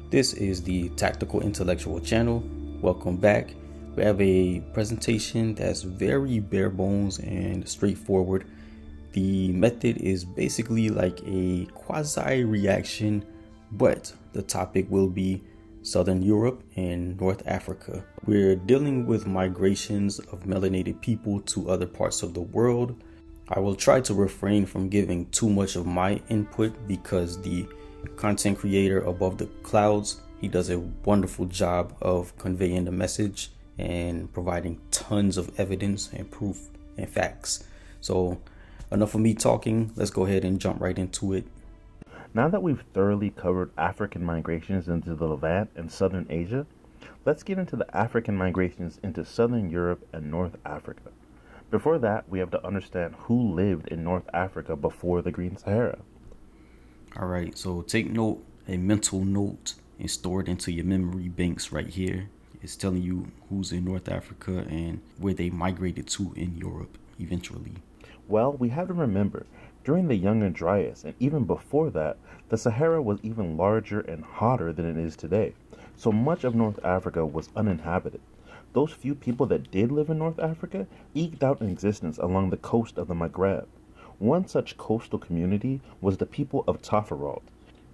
This is the Tactical Intellectual channel. Welcome back. We have a presentation that's very bare bones and straightforward. The method is basically like a quasi reaction, but the topic will be Southern Europe and North Africa. We're dealing with migrations of melanated people to other parts of the world. I will try to refrain from giving too much of my input because the content creator above the clouds, he does a wonderful job of conveying the message and providing tons of evidence and proof and facts. So enough of me talking, let's go ahead and jump right into it. Now that we've thoroughly covered African migrations into the Levant and Southern Asia, let's get into the African migrations into Southern Europe and North Africa. Before that, we have to understand who lived in North Africa before the Green Sahara. All right, so take note, a mental note, and store it into your memory banks right here. It's telling you who's in North Africa and where they migrated to in Europe eventually. Well, we have to remember, during the Younger Dryas and even before that, the Sahara was even larger and hotter than it is today, so much of North Africa was uninhabited. Those few people that did live in North Africa eked out an existence along the coast of the Maghreb. One such coastal community was the people of Taforalt.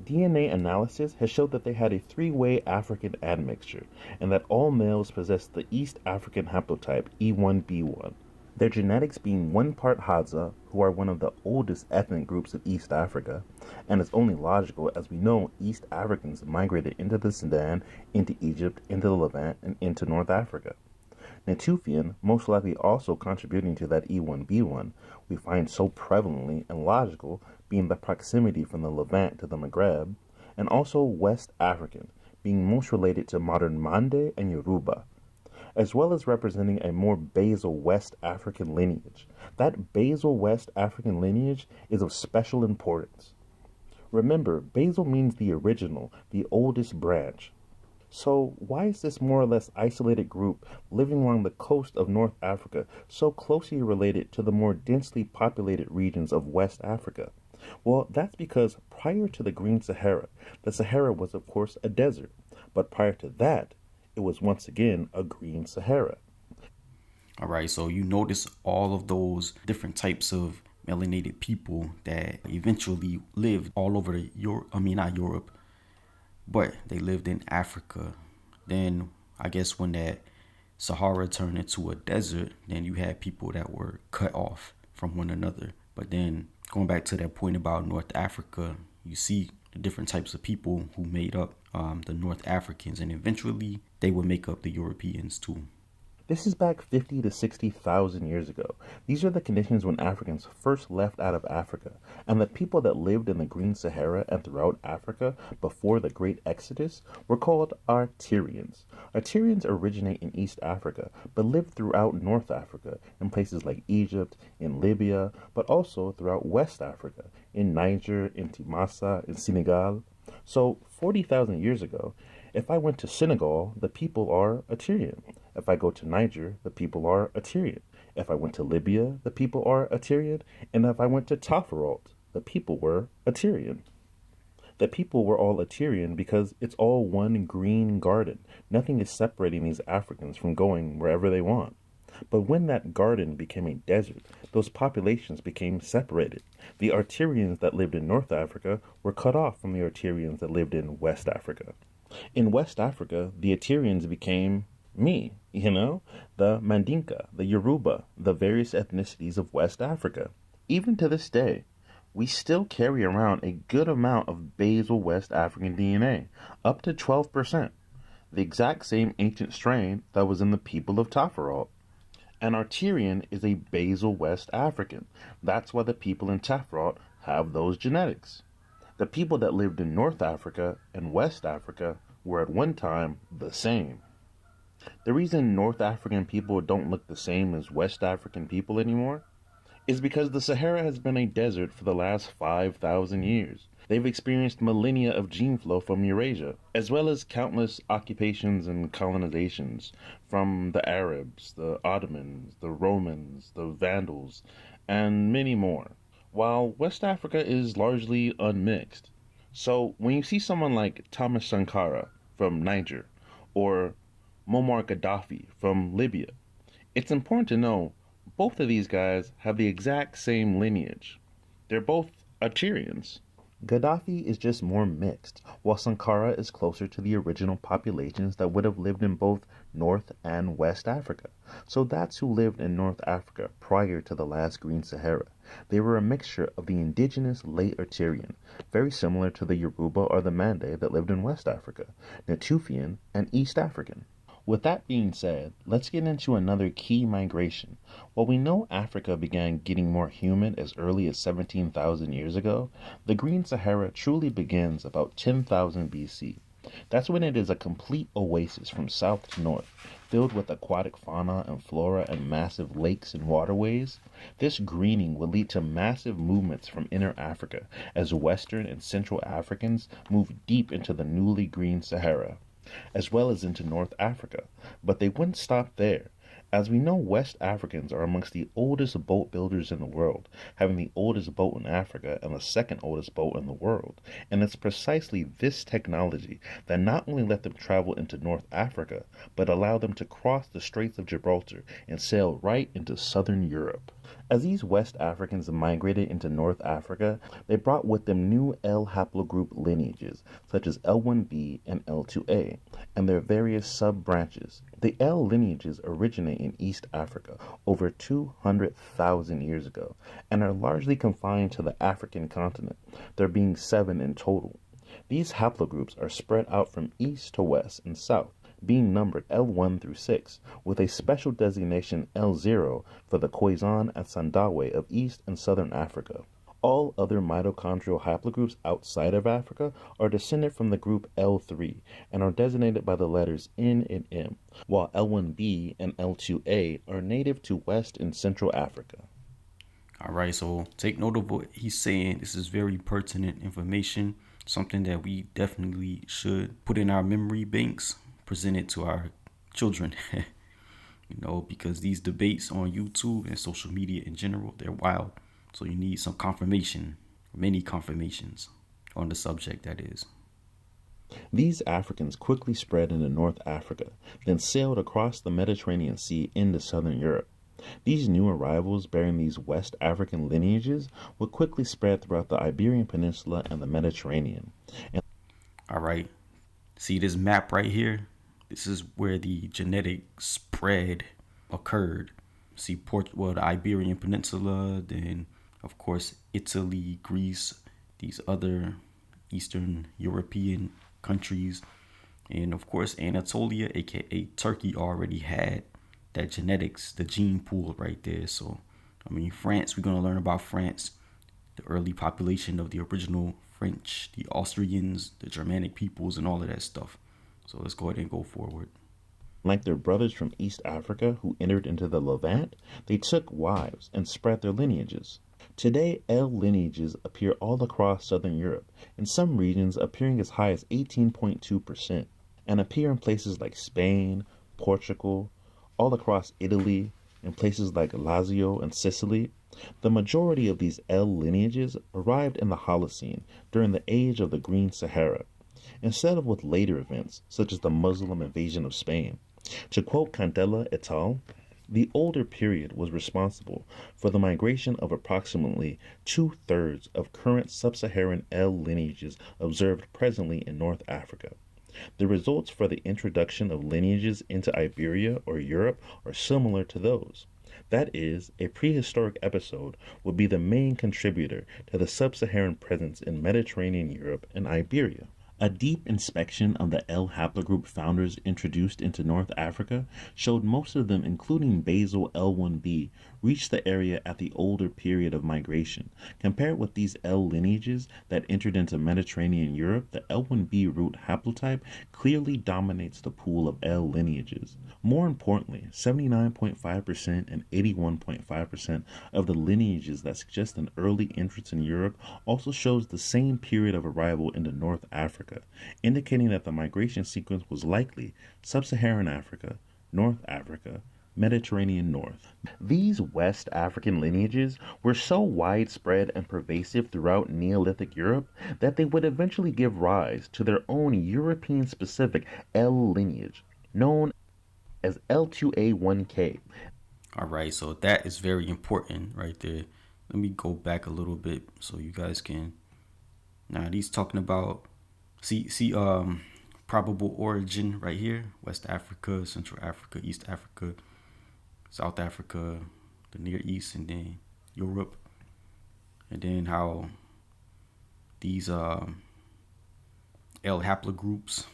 DNA analysis has showed that they had a three-way African admixture, and that all males possessed the East African haplotype E1b1. Their genetics being one part Hadza, who are one of the oldest ethnic groups of East Africa, and it's only logical as we know East Africans migrated into the Sudan, into Egypt, into the Levant, and into North Africa. Natufian, most likely also contributing to that E1b1, we find so prevalently and logical being the proximity from the Levant to the Maghreb, and also West African, being most related to modern Mande and Yoruba, as well as representing a more basal West African lineage. That basal West African lineage is of special importance. Remember, basal means the original, the oldest branch. So why is this more or less isolated group living along the coast of North Africa so closely related to the more densely populated regions of West Africa? Well, that's because prior to the Green Sahara, the Sahara was of course a desert, but prior to that, it was once again a Green Sahara. All right, so you notice all of those different types of melanated people that eventually lived all over Europe. I mean, not Europe, but they lived in Africa. Then I guess when that Sahara turned into a desert, then you had people that were cut off from one another. But then going back to that point about North Africa, you see the different types of people who made up the North Africans, and eventually they would make up the Europeans too. This is back 50 to 60,000 years ago. These are the conditions when Africans first left out of Africa, and the people that lived in the Green Sahara and throughout Africa before the Great Exodus were called Artyrians. Artyrians originate in East Africa, but lived throughout North Africa, in places like Egypt, in Libya, but also throughout West Africa, in Niger, in Timasa, in Senegal. So 40,000 years ago, if I went to Senegal, the people are Artyrian. If I go to Niger, the people are Artyrian. If I went to Libya, the people are Artyrian. And if I went to Taforalt, the people were Artyrian. The people were all Artyrian because it's all one green garden. Nothing is separating these Africans from going wherever they want. But when that garden became a desert, those populations became separated. The Artyrians that lived in North Africa were cut off from the Artyrians that lived in West Africa. In West Africa, the Artyrians became me, the Mandinka, the Yoruba, the various ethnicities of West Africa. Even to this day, we still carry around a good amount of basal West African DNA, up to 12%, the exact same ancient strain that was in the people of Taforalt. An Artyrian is a basal West African. That's why the people in Taforalt have those genetics. The people that lived in North Africa and West Africa were at one time the same. The reason North African people don't look the same as West African people anymore is because the Sahara has been a desert for the last 5,000 years. They've experienced millennia of gene flow from Eurasia, as well as countless occupations and colonizations from the Arabs, the Ottomans, the Romans, the Vandals, and many more, while West Africa is largely unmixed. So when you see someone like Thomas Sankara from Niger or Muammar Gaddafi from Libya, it's important to know both of these guys have the exact same lineage. They're both Algerians. Gaddafi is just more mixed, while Sankara is closer to the original populations that would have lived in both North and West Africa. So that's who lived in North Africa prior to the last Green Sahara. They were a mixture of the indigenous late Arterian, very similar to the Yoruba or the Mande that lived in West Africa, Natufian, and East African. With that being said, let's get into another key migration. While we know Africa began getting more humid as early as 17,000 years ago, the Green Sahara truly begins about 10,000 BC. That's when it is a complete oasis from south to north, filled with aquatic fauna and flora and massive lakes and waterways. This greening would lead to massive movements from inner Africa as Western and Central Africans moved deep into the newly green Sahara, as well as into North Africa. But they wouldn't stop there. As we know, West Africans are amongst the oldest boat builders in the world, having the oldest boat in Africa and the second oldest boat in the world. And it's precisely this technology that not only let them travel into North Africa, but allowed them to cross the Straits of Gibraltar and sail right into southern Europe. As these West Africans migrated into North Africa, they brought with them new L haplogroup lineages, such as L1b and L2a, and their various sub-branches. The L lineages originate in East Africa over 200,000 years ago, and are largely confined to the African continent, there being 7 in total. These haplogroups are spread out from east to west and south, being numbered L1 through 6, with a special designation L0 for the Khoisan and Sandawe of East and Southern Africa. All other mitochondrial haplogroups outside of Africa are descended from the group L3 and are designated by the letters N and M, while L1b and L2a are native to West and Central Africa. All right, so take note of what he's saying. This is very pertinent information, something that we definitely should put in our memory banks, present it to our children. Because these debates on YouTube and social media in general, they're wild. So you need some confirmation, many confirmations on the subject, that is. These Africans quickly spread into North Africa, then sailed across the Mediterranean Sea into southern Europe. These new arrivals bearing these West African lineages would quickly spread throughout the Iberian Peninsula and the Mediterranean. All right, see this map right here? This is where the genetic spread occurred. See the Iberian Peninsula, then of course Italy, Greece, these other Eastern European countries, and of course Anatolia, aka Turkey, already had that genetics, the gene pool right there. So France, we're going to learn about France, the early population of the original French, the Austrians, the Germanic peoples, and all of that stuff. So let's go ahead and go forward. Like their brothers from East Africa who entered into the Levant, they took wives and spread their lineages. Today, L lineages appear all across southern Europe, in some regions appearing as high as 18.2%, and appear in places like Spain, Portugal, all across Italy, in places like Lazio and Sicily. The majority of these L lineages arrived in the Holocene during the age of the Green Sahara, instead of with later events, such as the Muslim invasion of Spain. To quote Candela et al., the older period was responsible for the migration of approximately 2/3 of current sub-Saharan L lineages observed presently in North Africa. The results for the introduction of lineages into Iberia or Europe are similar to those. That is, a prehistoric episode would be the main contributor to the sub-Saharan presence in Mediterranean Europe and Iberia. A deep inspection of the L haplogroup founders introduced into North Africa showed most of them, including basal L1b, reached the area at the older period of migration. Compared with these L lineages that entered into Mediterranean Europe, the L1b root haplotype clearly dominates the pool of L lineages. More importantly, 79.5% and 81.5% of the lineages that suggest an early entrance in Europe also shows the same period of arrival into North Africa, indicating that the migration sequence was likely Sub-Saharan Africa, North Africa, Mediterranean North. These West African lineages were so widespread and pervasive throughout Neolithic Europe that they would eventually give rise to their own European specific L lineage, known as L2A1K. All right, so that is very important right there. Let me go back a little bit so you guys can. Now he's talking about probable origin right here: West Africa, Central Africa, East Africa, South Africa, the Near East, and then Europe, and then how these L haplogroups,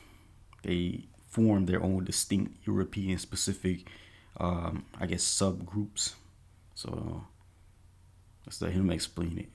they form their own distinct European specific, subgroups. So let's let him explain it.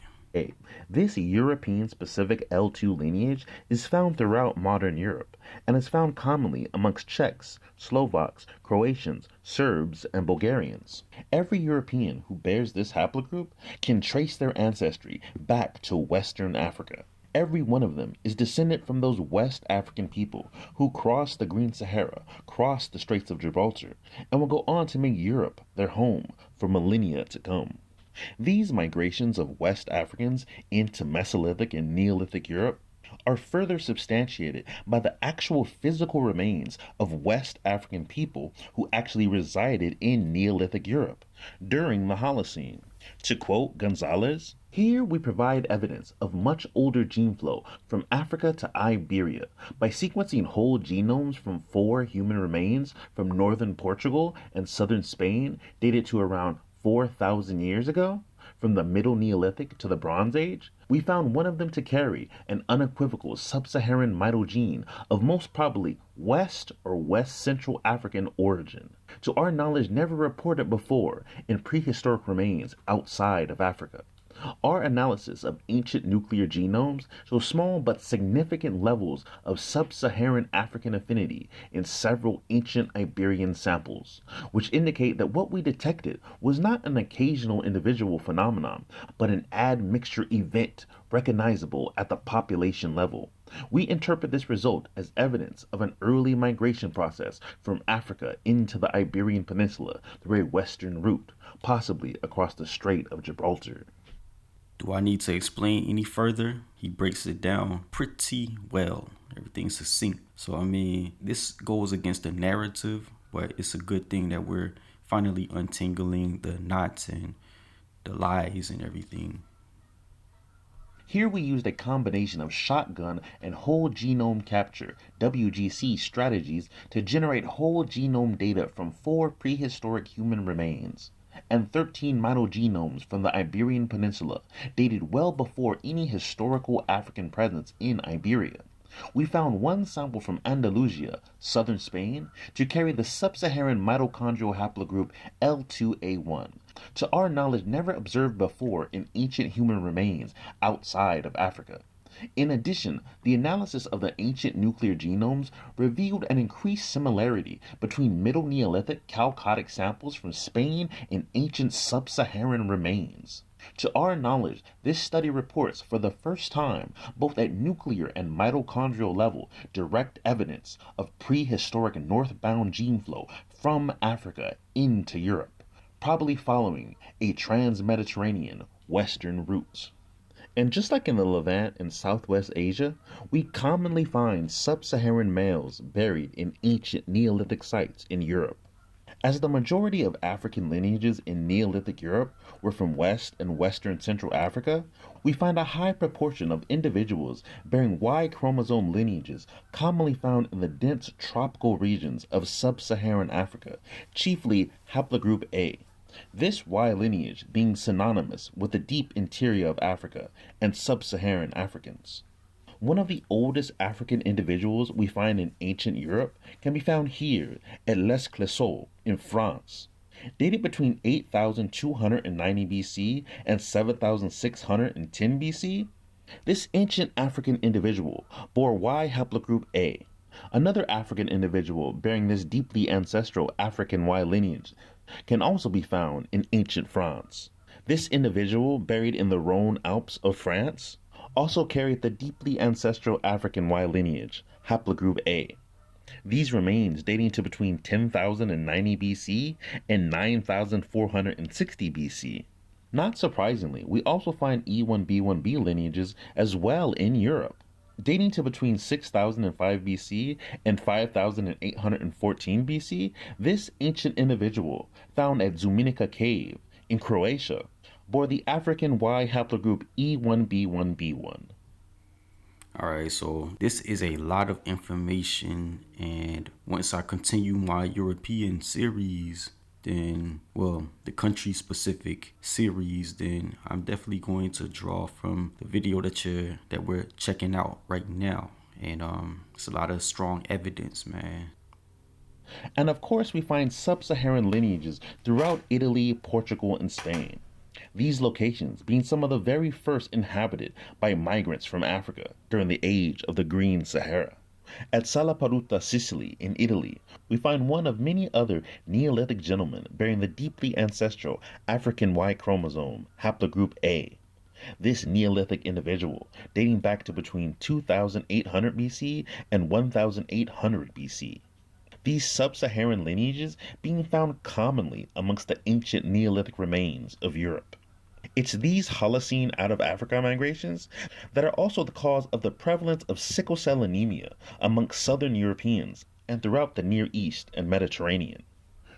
This European specific L2 lineage is found throughout modern Europe and is found commonly amongst Czechs, Slovaks, Croatians, Serbs, and Bulgarians. Every European who bears this haplogroup can trace their ancestry back to Western Africa. Every one of them is descendant from those West African people who crossed the Green Sahara, crossed the Straits of Gibraltar, and will go on to make Europe their home for millennia to come. These migrations of West Africans into Mesolithic and Neolithic Europe are further substantiated by the actual physical remains of West African people who actually resided in Neolithic Europe during the Holocene. To quote Gonzalez, "Here we provide evidence of much older gene flow from Africa to Iberia by sequencing whole genomes from 4 human remains from northern Portugal and southern Spain dated to around 4,000 years ago, from the Middle Neolithic to the Bronze Age. We found one of them to carry an unequivocal sub-Saharan mitogene of most probably West or West Central African origin, to our knowledge never reported before in prehistoric remains outside of Africa. Our analysis of ancient nuclear genomes shows small but significant levels of sub-Saharan African affinity in several ancient Iberian samples, which indicate that what we detected was not an occasional individual phenomenon, but an admixture event recognizable at the population level. We interpret this result as evidence of an early migration process from Africa into the Iberian Peninsula through a western route, possibly across the Strait of Gibraltar." Do I need to explain any further? He breaks it down pretty well. Everything's succinct. So, this goes against the narrative, but it's a good thing that we're finally untangling the knots and the lies and everything. Here we used a combination of shotgun and whole genome capture (WGC) strategies to generate whole genome data from 4 prehistoric human remains and 13 mitogenomes from the Iberian Peninsula, dated well before any historical African presence in Iberia. We found one sample from Andalusia, southern Spain, to carry the sub-Saharan mitochondrial haplogroup L2A1, to our knowledge never observed before in ancient human remains outside of Africa. In addition, the analysis of the ancient nuclear genomes revealed an increased similarity between Middle Neolithic chalcotic samples from Spain and ancient sub-Saharan remains. To our knowledge, this study reports for the first time, both at nuclear and mitochondrial level, direct evidence of prehistoric northbound gene flow from Africa into Europe, probably following a trans-Mediterranean western route. And just like in the Levant and Southwest Asia, we commonly find sub-Saharan males buried in ancient Neolithic sites in Europe. As the majority of African lineages in Neolithic Europe were from West and Western Central Africa, we find a high proportion of individuals bearing Y chromosome lineages commonly found in the dense tropical regions of sub-Saharan Africa, chiefly haplogroup A. This Y lineage being synonymous with the deep interior of Africa and sub-Saharan Africans. One of the oldest African individuals we find in ancient Europe can be found here at Les Clissoles in France. Dated between 8,290 BC and 7,610 BC, this ancient African individual bore Y haplogroup A. Another African individual bearing this deeply ancestral African Y lineage can also be found in ancient France. This individual, buried in the Rhone Alps of France, also carried the deeply ancestral African Y lineage, haplogroup A. These remains dating to between 10,090 BC and 9,460 BC. Not surprisingly, we also find E1B1B lineages as well in Europe. Dating to between 6005 BC and 5814 BC, this ancient individual, found at Zuminica Cave in Croatia, bore the African Y haplogroup E1B1B1. All right, so this is a lot of information, and once I continue my European series, then, well, the country specific series, then I'm definitely going to draw from the video that we're checking out right now. And it's a lot of strong evidence, man. And of course, we find sub-Saharan lineages throughout Italy, Portugal, and Spain. These locations being some of the very first inhabited by migrants from Africa during the age of the Green Sahara. At Salaparuta, Sicily, in Italy, we find one of many other Neolithic gentlemen bearing the deeply ancestral African Y chromosome, haplogroup A. This Neolithic individual, dating back to between 2800 BC and 1800 BC. These sub-Saharan lineages being found commonly amongst the ancient Neolithic remains of Europe. It's these Holocene out of Africa migrations that are also the cause of the prevalence of sickle cell anemia amongst Southern Europeans and throughout the Near East and Mediterranean.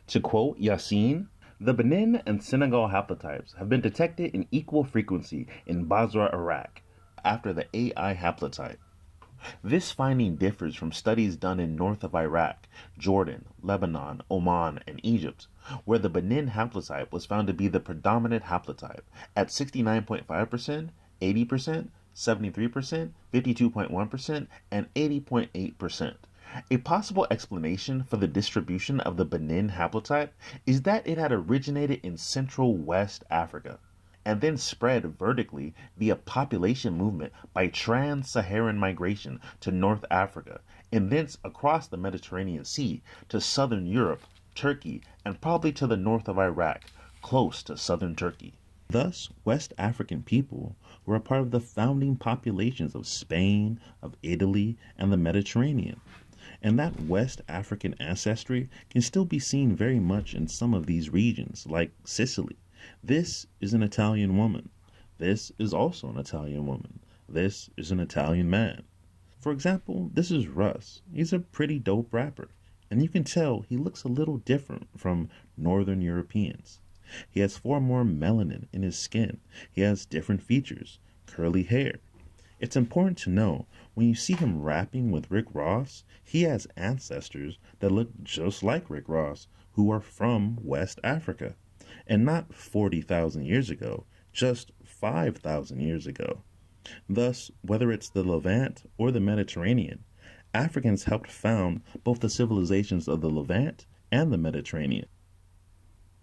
To quote Yassine, the Benin and Senegal haplotypes have been detected in equal frequency in Basra, Iraq, after the AI haplotype. This finding differs from studies done in north of Iraq, Jordan, Lebanon, Oman, and Egypt, where the Benin haplotype was found to be the predominant haplotype at 69.5%, 80%, 73%, 52.1%, and 80.8%. A possible explanation for the distribution of the Benin haplotype is that it had originated in Central West Africa and then spread vertically via population movement by trans-Saharan migration to North Africa, and thence across the Mediterranean Sea to southern Europe, Turkey, and probably to the north of Iraq, close to southern Turkey. Thus, West African people were a part of the founding populations of Spain, of Italy, and the Mediterranean. And that West African ancestry can still be seen very much in some of these regions, like Sicily. This is an Italian woman. This is also an Italian woman. This is an Italian man. For example, this is Russ. He's a pretty dope rapper, and you can tell he looks a little different from Northern Europeans. He has far more melanin in his skin. He has different features, curly hair. It's important to know when you see him rapping with Rick Ross, he has ancestors that look just like Rick Ross, who are from West Africa. And not 40,000 years ago, just 5,000 years ago. Thus, whether it's the Levant or the Mediterranean, Africans helped found both the civilizations of the Levant and the Mediterranean.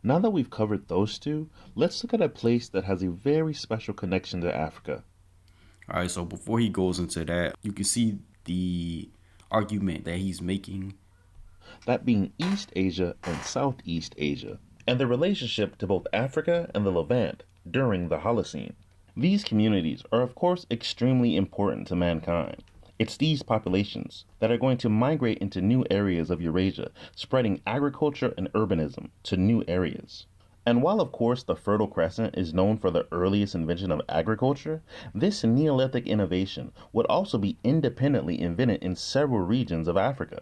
Now that we've covered those two, let's look at a place that has a very special connection to Africa. All right, so before he goes into that, you can see the argument that he's making. That being East Asia and Southeast Asia, and the relationship to both Africa and the Levant during the Holocene. These communities are of course extremely important to mankind. It's these populations that are going to migrate into new areas of Eurasia, spreading agriculture and urbanism to new areas. And while of course the Fertile Crescent is known for the earliest invention of agriculture, this Neolithic innovation would also be independently invented in several regions of Africa.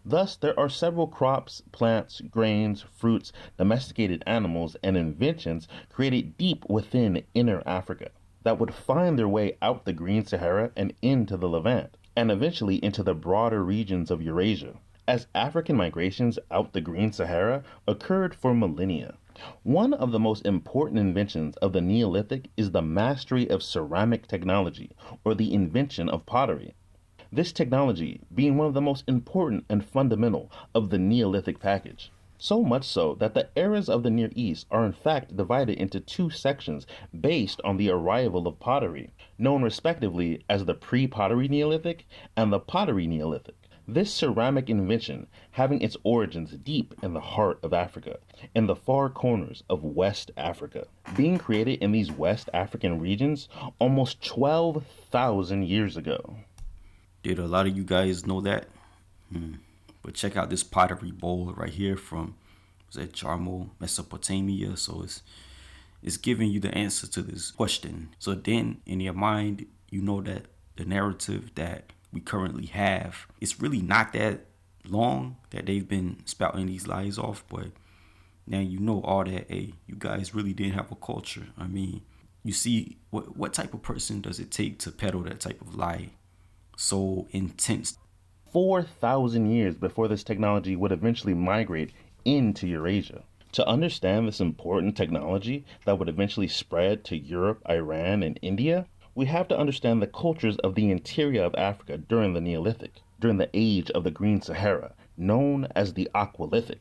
Thus, there are several crops, plants, grains, fruits, domesticated animals, and inventions created deep within inner Africa that would find their way out the Green Sahara and into the Levant, and eventually into the broader regions of Eurasia. As African migrations out the Green Sahara occurred for millennia, one of the most important inventions of the Neolithic is the mastery of ceramic technology, or the invention of pottery. This technology being one of the most important and fundamental of the Neolithic package. So much so that the eras of the Near East are in fact divided into two sections based on the arrival of pottery, known respectively as the pre-pottery Neolithic and the pottery Neolithic. This ceramic invention having its origins deep in the heart of Africa, in the far corners of West Africa, being created in these West African regions almost 12,000 years ago. Did a lot of you guys know that? But check out this pottery bowl right here from, was that Jarmo, Mesopotamia. So it's giving you the answer to this question. So then in your mind, you know that the narrative that we currently have, it's really not that long that they've been spouting these lies off, but now you know all that, hey, you guys really didn't have a culture. I mean, you see, what type of person does it take to peddle that type of lie so intense? 4,000 years before this technology would eventually migrate into Eurasia. To understand this important technology that would eventually spread to Europe, Iran, and India, we have to understand the cultures of the interior of Africa during the Neolithic, during the age of the Green Sahara, known as the Aqualithic.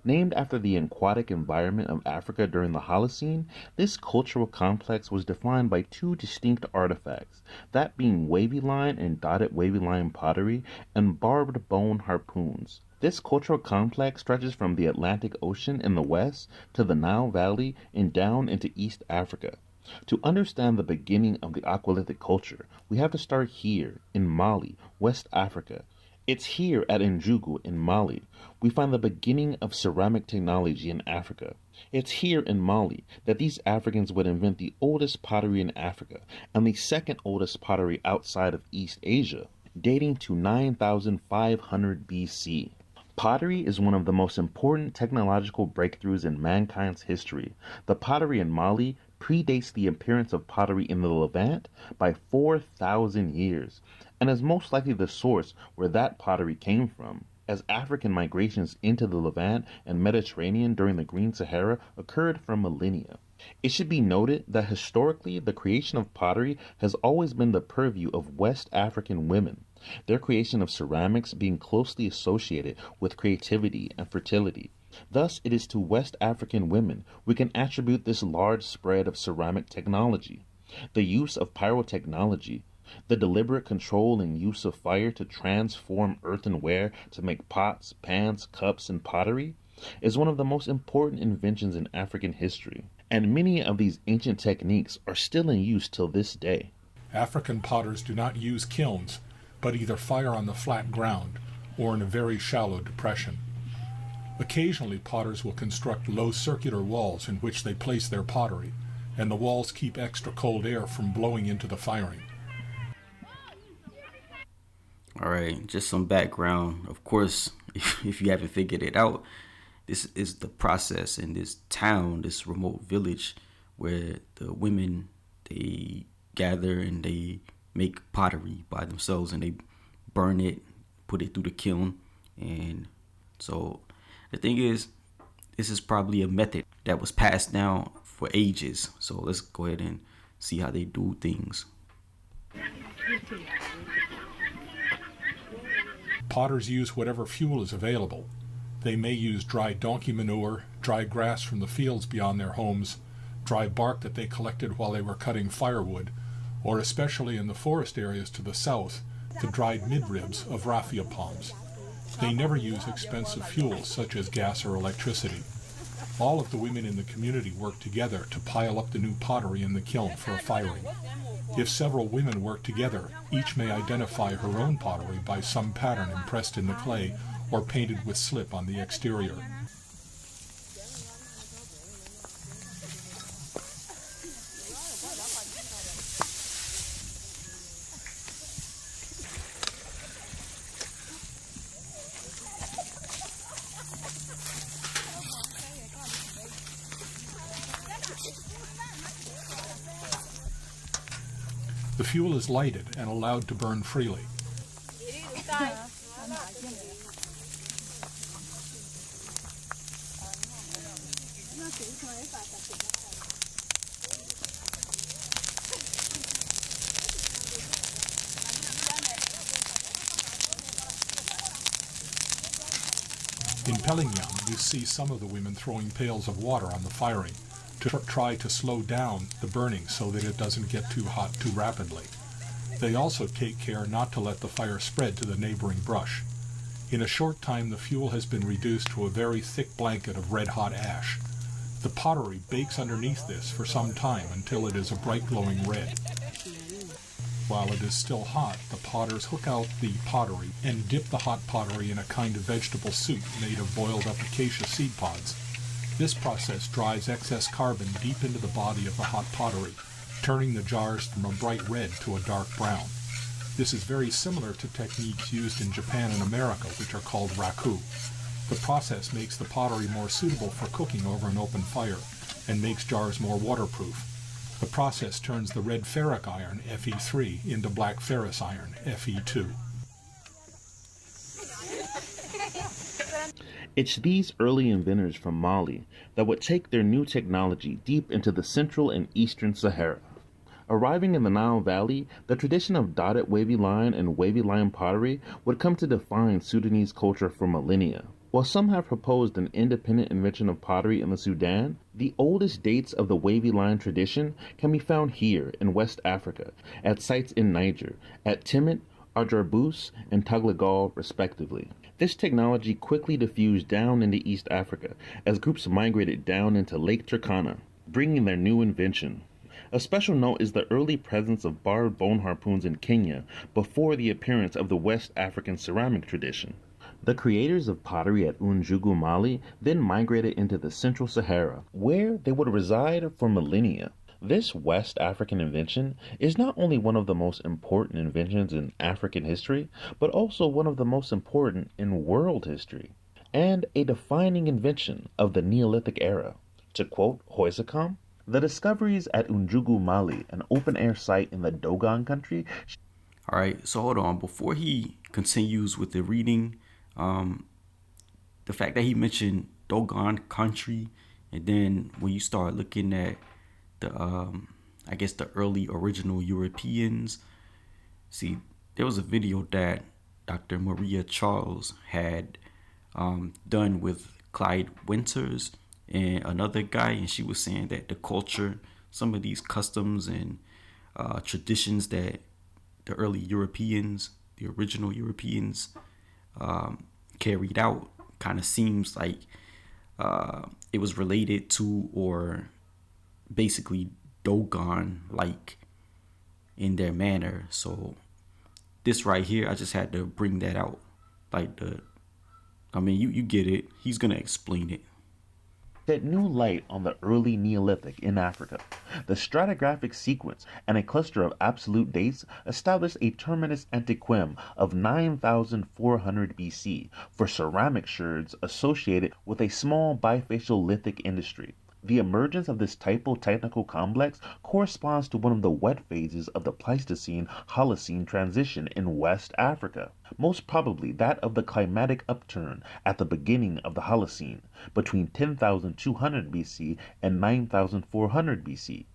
Named after the aquatic environment of Africa during the Holocene, this cultural complex was defined by two distinct artifacts, that being wavy line and dotted wavy line pottery and barbed bone harpoons. This cultural complex stretches from the Atlantic Ocean in the west to the Nile Valley and down into East Africa. To understand the beginning of the Aqualithic culture, we have to start here in Mali, West Africa. It's here at Njugu in Mali we find the beginning of ceramic technology in Africa. It's here in Mali that these Africans would invent the oldest pottery in Africa and the second oldest pottery outside of East Asia, dating to 9,500 BC. Pottery is one of the most important technological breakthroughs in mankind's history. The pottery in Mali predates the appearance of pottery in the Levant by 4,000 years, and is most likely the source where that pottery came from, as African migrations into the Levant and Mediterranean during the Green Sahara occurred for millennia. It should be noted that historically the creation of pottery has always been the purview of West African women, their creation of ceramics being closely associated with creativity and fertility. Thus, it is to West African women we can attribute this large spread of ceramic technology. The use of pyrotechnology, the deliberate control and use of fire to transform earthenware to make pots, pans, cups, and pottery, is one of the most important inventions in African history, and many of these ancient techniques are still in use till this day. African potters do not use kilns, but either fire on the flat ground or in a very shallow depression. Occasionally, potters will construct low circular walls in which they place their pottery, and the walls keep extra cold air from blowing into the firing. All right, just some background. Of course, if you haven't figured it out, this is the process in this town, this remote village, where the women, they gather and they make pottery by themselves, and they burn it, put it through the kiln. And so the thing is, this is probably a method that was passed down for ages. So let's go ahead and see how they do things. Potters use whatever fuel is available. They may use dry donkey manure, dry grass from the fields beyond their homes, dry bark that they collected while they were cutting firewood, or especially in the forest areas to the south, the dried midribs of raffia palms. They never use expensive fuels such as gas or electricity. All of the women in the community work together to pile up the new pottery in the kiln for a firing. If several women work together, each may identify her own pottery by some pattern impressed in the clay or painted with slip on the exterior. The fuel is lighted and allowed to burn freely. In Pellingham, you see some of the women throwing pails of water on the firing to try to slow down the burning so that it doesn't get too hot too rapidly. They also take care not to let the fire spread to the neighboring brush. In a short time, the fuel has been reduced to a very thick blanket of red-hot ash. The pottery bakes underneath this for some time until it is a bright glowing red. While it is still hot, the potters hook out the pottery and dip the hot pottery in a kind of vegetable soup made of boiled up acacia seed pods. This process dries excess carbon deep into the body of the hot pottery, turning the jars from a bright red to a dark brown. This is very similar to techniques used in Japan and America, which are called raku. The process makes the pottery more suitable for cooking over an open fire and makes jars more waterproof. The process turns the red ferric iron, Fe3, into black ferrous iron, Fe2. It's these early inventors from Mali that would take their new technology deep into the central and eastern Sahara. Arriving in the Nile Valley, the tradition of dotted wavy line and wavy line pottery would come to define Sudanese culture for millennia. While some have proposed an independent invention of pottery in the Sudan, the oldest dates of the wavy line tradition can be found here in West Africa, at sites in Niger, at Timet, Ajarbous, and Taglegal, respectively. This technology quickly diffused down into East Africa as groups migrated down into Lake Turkana, bringing their new invention. A special note is the early presence of barbed bone harpoons in Kenya before the appearance of the West African ceramic tradition. The creators of pottery at Unjugu, Mali, then migrated into the Central Sahara, where they would reside for millennia. This West African invention is not only one of the most important inventions in African history, but also one of the most important in world history, and a defining invention of the Neolithic era. To quote Hoysakam, the discoveries at Unjugu, Mali, an open-air site in the Dogon country. All right, so hold on. Before he continues with the reading, the fact that he mentioned Dogon country, and then when you start looking at the I guess the early original Europeans, see, there was a video that Dr. Maria Charles had done with Clyde Winters and another guy, and she was saying that the culture, some of these customs and traditions that the early Europeans, the original Europeans, carried out, kind of seems like it was related to, or basically Dogon like in their manner. So this right here, I just had to bring that out. Like you get it. He's gonna explain it. Shed new light on the early Neolithic in Africa. The stratigraphic sequence and a cluster of absolute dates established a terminus antiquum of 9,400 BC for ceramic sherds associated with a small bifacial lithic industry. The emergence of this typo-technical complex corresponds to one of the wet phases of the Pleistocene-Holocene transition in West Africa, most probably that of the climatic upturn at the beginning of the Holocene, between 10,200 BC and 9,400 BC.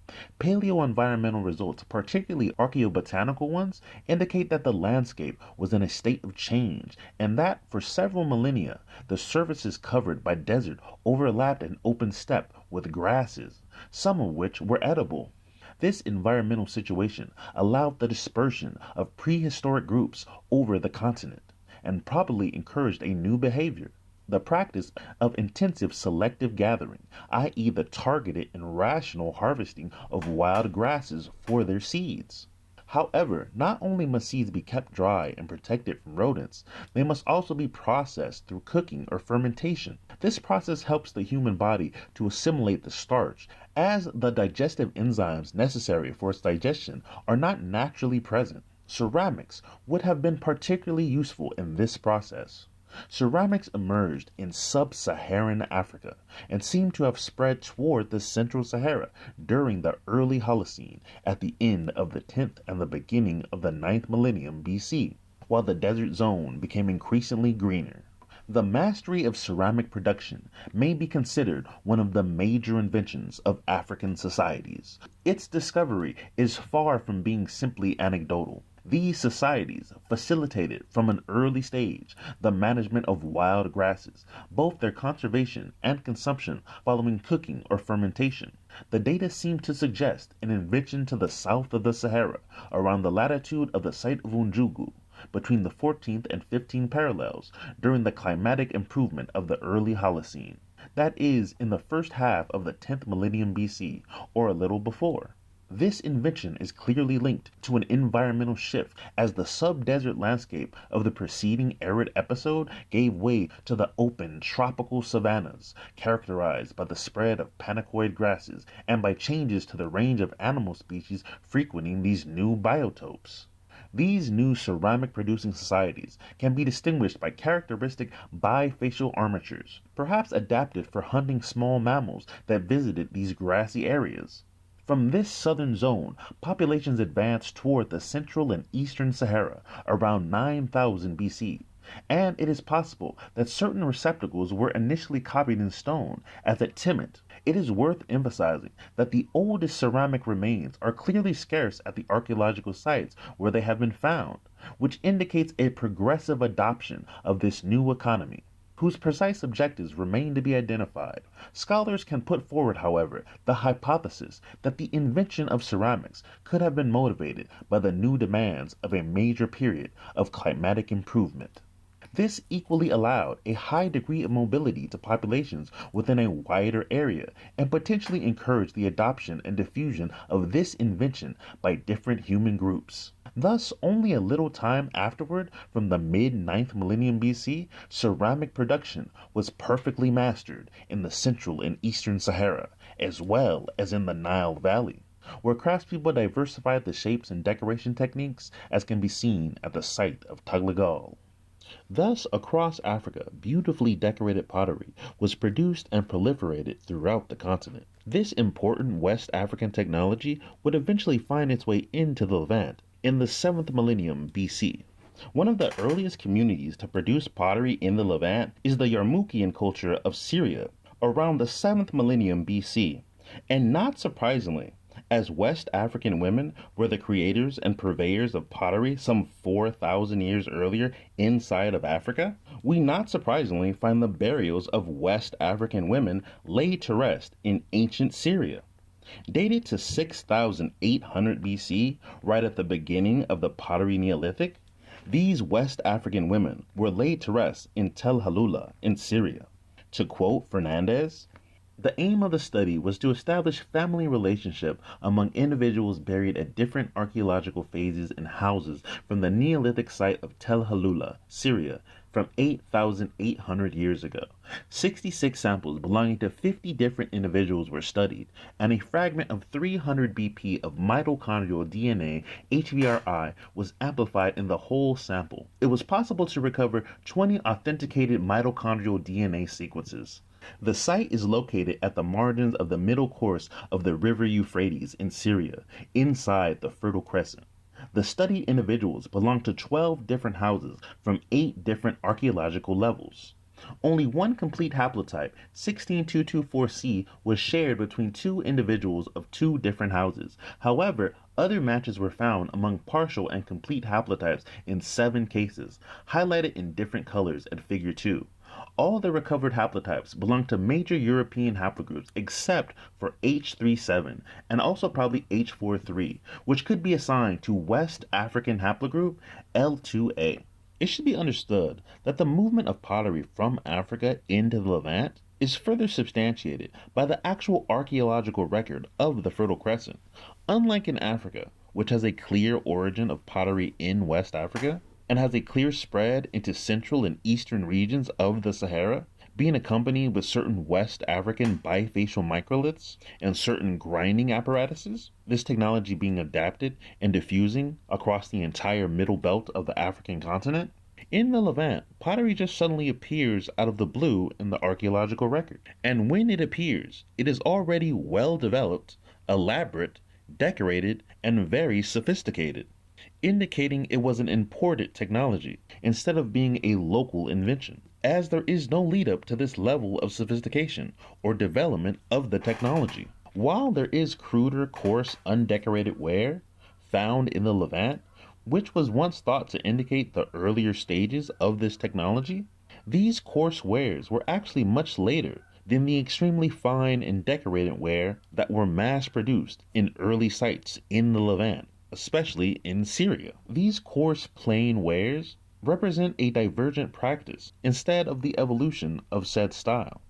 Paleo-environmental results, particularly archaeobotanical ones, indicate that the landscape was in a state of change, and that for several millennia the surfaces covered by desert overlapped an open steppe with grasses, some of which were edible. This environmental situation allowed the dispersion of prehistoric groups over the continent, and probably encouraged a new behavior, the practice of intensive selective gathering, i.e. the targeted and rational harvesting of wild grasses for their seeds. However, not only must seeds be kept dry and protected from rodents, they must also be processed through cooking or fermentation. This process helps the human body to assimilate the starch, as the digestive enzymes necessary for its digestion are not naturally present. Ceramics would have been particularly useful in this process. Ceramics emerged in sub-Saharan Africa and seem to have spread toward the Central Sahara during the early Holocene at the end of the 10th and the beginning of the 9th millennium BC, while the desert zone became increasingly greener. The mastery of ceramic production may be considered one of the major inventions of African societies. Its discovery is far from being simply anecdotal. These societies facilitated from an early stage the management of wild grasses, both their conservation and consumption following cooking or fermentation. The data seem to suggest an invention to the south of the Sahara, around the latitude of the site of Unjugu, between the 14th and 15th parallels, during the climatic improvement of the early Holocene. That is, in the first half of the 10th millennium BC, or a little before. This invention is clearly linked to an environmental shift as the sub-desert landscape of the preceding arid episode gave way to the open tropical savannas, characterized by the spread of panachoid grasses and by changes to the range of animal species frequenting these new biotopes. These new ceramic-producing societies can be distinguished by characteristic bifacial armatures, perhaps adapted for hunting small mammals that visited these grassy areas. From this southern zone, populations advanced toward the central and eastern Sahara around 9000 BC, and it is possible that certain receptacles were initially copied in stone, as at Timt. It is worth emphasizing that the oldest ceramic remains are clearly scarce at the archaeological sites where they have been found, which indicates a progressive adoption of this new economy, whose precise objectives remain to be identified. Scholars can put forward, however, the hypothesis that the invention of ceramics could have been motivated by the new demands of a major period of climatic improvement. This equally allowed a high degree of mobility to populations within a wider area and potentially encouraged the adoption and diffusion of this invention by different human groups. Thus, only a little time afterward, from the mid-9th millennium BC, ceramic production was perfectly mastered in the central and eastern Sahara, as well as in the Nile Valley, where craftspeople diversified the shapes and decoration techniques, as can be seen at the site of Taglegal. Thus, across Africa, beautifully decorated pottery was produced and proliferated throughout the continent. This important West African technology would eventually find its way into the Levant in the 7th millennium BC. One of the earliest communities to produce pottery in the Levant is the Yarmouktian culture of Syria around the 7th millennium BC. And not surprisingly, as West African women were the creators and purveyors of pottery some 4,000 years earlier inside of Africa, we not surprisingly find the burials of West African women laid to rest in ancient Syria. Dated to 6,800 BC, right at the beginning of the Pottery Neolithic, these West African women were laid to rest in Tel Halula in Syria. To quote Fernandez, the aim of the study was to establish family relationship among individuals buried at different archaeological phases in houses from the Neolithic site of Tel Halula, Syria, from 8,800 years ago. 66 samples belonging to 50 different individuals were studied, and a fragment of 300 BP of mitochondrial DNA, HVRI, was amplified in the whole sample. It was possible to recover 20 authenticated mitochondrial DNA sequences. The site is located at the margins of the middle course of the river Euphrates in Syria, inside the Fertile Crescent. The studied individuals belong to 12 different houses from 8 different archaeological levels. Only one complete haplotype, 16224C, was shared between 2 individuals of 2 different houses. However, other matches were found among partial and complete haplotypes in 7 cases, highlighted in different colors at Figure 2. All the recovered haplotypes belong to major European haplogroups except for H37 and also probably H43, which could be assigned to West African haplogroup L2A. It should be understood that the movement of pottery from Africa into the Levant is further substantiated by the actual archaeological record of the Fertile Crescent. Unlike in Africa, which has a clear origin of pottery in West Africa, and has a clear spread into central and eastern regions of the Sahara, being accompanied with certain West African bifacial microliths and certain grinding apparatuses, this technology being adapted and diffusing across the entire middle belt of the African continent. In the Levant, pottery just suddenly appears out of the blue in the archaeological record. And when it appears, it is already well developed, elaborate, decorated, and very sophisticated, indicating it was an imported technology instead of being a local invention, as there is no lead up to this level of sophistication or development of the technology. While there is cruder, coarse, undecorated ware found in the Levant, which was once thought to indicate the earlier stages of this technology, these coarse wares were actually much later than the extremely fine and decorated ware that were mass-produced in early sites in the Levant, especially in Syria. These coarse, plain wares represent a divergent practice instead of the evolution of said style.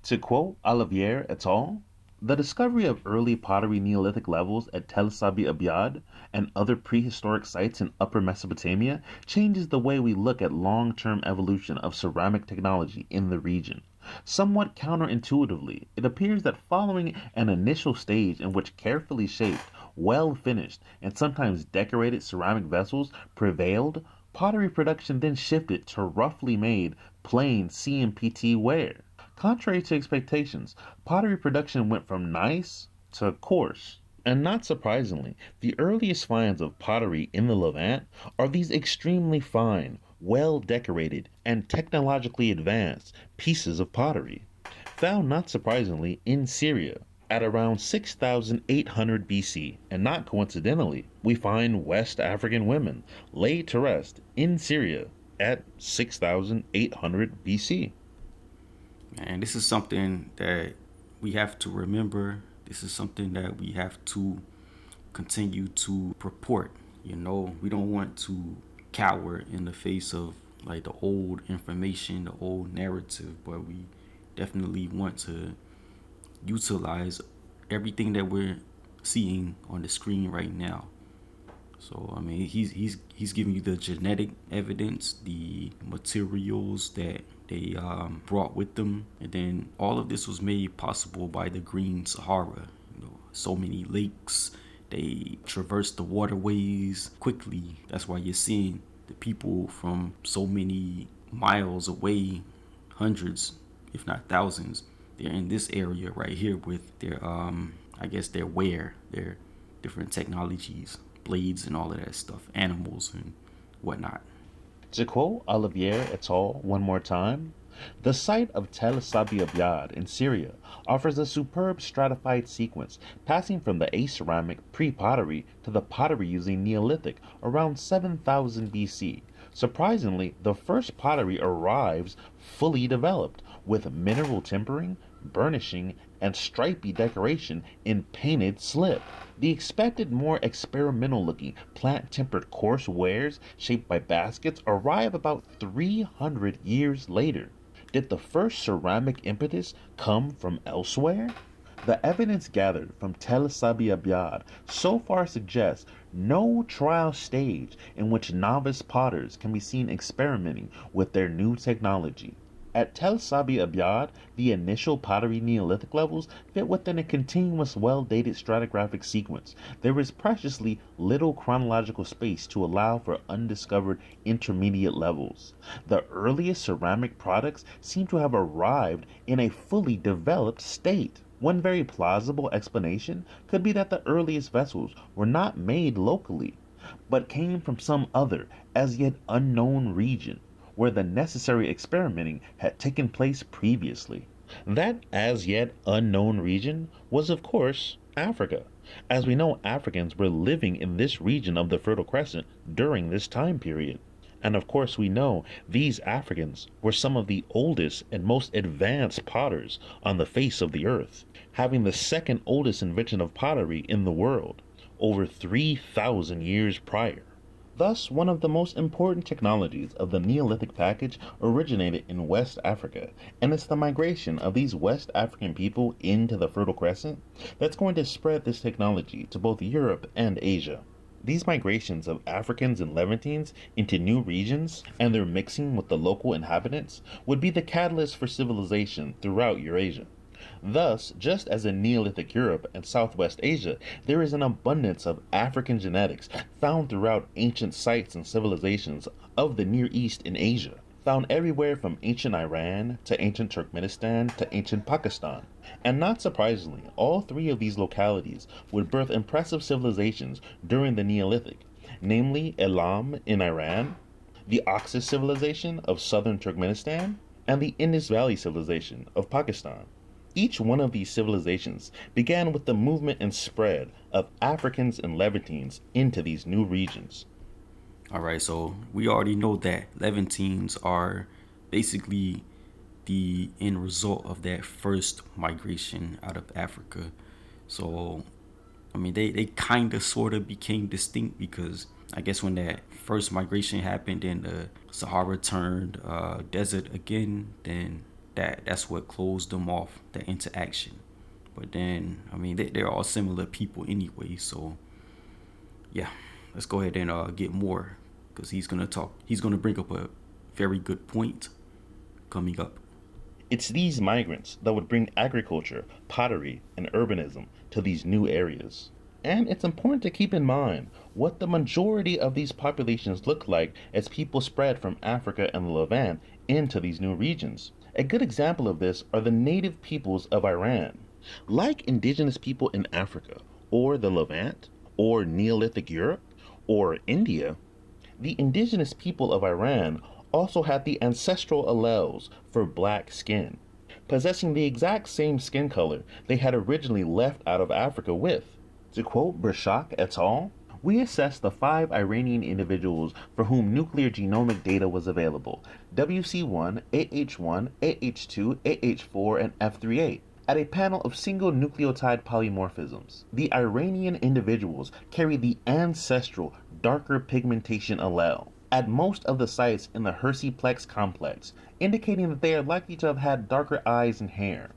To quote Olivier et al., The discovery of early pottery Neolithic levels at Tel Sabi Abyad and other prehistoric sites in Upper Mesopotamia changes the way we look at long term evolution of ceramic technology in the region. Somewhat counterintuitively, it appears that following an initial stage in which carefully shaped, well finished, and sometimes decorated ceramic vessels prevailed, pottery production then shifted to roughly made, plain CMPT ware. Contrary to expectations, pottery production went from nice to coarse. And not surprisingly, the earliest finds of pottery in the Levant are these extremely fine, well decorated, and technologically advanced pieces of pottery, found not surprisingly in Syria at around 6800 BC. And not coincidentally, we find West African women laid to rest in Syria at 6800 BC. And this is something that we have to remember. This is something that we have to continue to purport. We don't want to cower in the face of like the old information, the old narrative, but we definitely want to utilize everything that we're seeing on the screen right now. So I mean, he's giving you the genetic evidence, the materials that they brought with them, and then all of this was made possible by the Green Sahara. So many lakes. They traversed the waterways quickly. That's why you're seeing the people from so many miles away, hundreds, if not thousands. They're in this area right here with their I guess their ware, their different technologies, blades and all of that stuff, animals and whatnot. To quote Olivier et al. One more time, the site of Tel Sabi Abyad in Syria offers a superb stratified sequence passing from the aceramic pre-pottery to the pottery using Neolithic around 7000 BC. Surprisingly, the first pottery arrives fully developed with mineral tempering, burnishing, and stripy decoration in painted slip. The expected more experimental looking plant tempered coarse wares shaped by baskets arrive about 300 years later. Did the first ceramic impetus come from elsewhere? The evidence gathered from Tel Sabi Abyad so far suggests no trial stage in which novice potters can be seen experimenting with their new technology. At Tel Sabi Abyad, the initial pottery Neolithic levels fit within a continuous, well-dated stratigraphic sequence. There is preciously little chronological space to allow for undiscovered intermediate levels. The earliest ceramic products seem to have arrived in a fully developed state. One very plausible explanation could be that the earliest vessels were not made locally, but came from some other, as yet unknown region, where the necessary experimenting had taken place previously. That as yet unknown region was, of course, Africa. As we know, Africans were living in this region of the Fertile Crescent during this time period. And of course, we know these Africans were some of the oldest and most advanced potters on the face of the earth, having the second oldest invention of pottery in the world, over 3,000 years prior. Thus, one of the most important technologies of the Neolithic package originated in West Africa, and it's the migration of these West African people into the Fertile Crescent that's going to spread this technology to both Europe and Asia. These migrations of Africans and Levantines into new regions and their mixing with the local inhabitants would be the catalyst for civilization throughout Eurasia. Thus, just as in Neolithic Europe and Southwest Asia, there is an abundance of African genetics found throughout ancient sites and civilizations of the Near East and Asia, found everywhere from ancient Iran to ancient Turkmenistan to ancient Pakistan. And not surprisingly, all three of these localities would birth impressive civilizations during the Neolithic, namely Elam in Iran, the Oxus civilization of southern Turkmenistan, and the Indus Valley civilization of Pakistan. Each one of these civilizations began with the movement and spread of Africans and Levantines into these new regions. All right, so we already know that Levantines are basically the end result of that first migration out of Africa. So, I mean, they kind of sort of became distinct because I guess when that first migration happened and the Sahara turned desert again, then that's what closed them off, the interaction. But then, I mean, they're all similar people anyway. So, yeah, let's go ahead and get more, because he's gonna bring up a very good point coming up. It's these migrants that would bring agriculture, pottery, and urbanism to these new areas. And it's important to keep in mind what the majority of these populations look like as people spread from Africa and the Levant into these new regions. A good example of this are the native peoples of Iran. Like indigenous people in Africa, or the Levant, or Neolithic Europe, or India, the indigenous people of Iran also had the ancestral alleles for black skin, possessing the exact same skin color they had originally left out of Africa with. To quote Brashak et al., we assessed the 5 Iranian individuals for whom nuclear genomic data was available: WC1, AH1, AH2, AH4, and F38, at a panel of single nucleotide polymorphisms. The Iranian individuals carry the ancestral darker pigmentation allele at most of the sites in the Hersheyplex complex, indicating that they are likely to have had darker eyes and hair.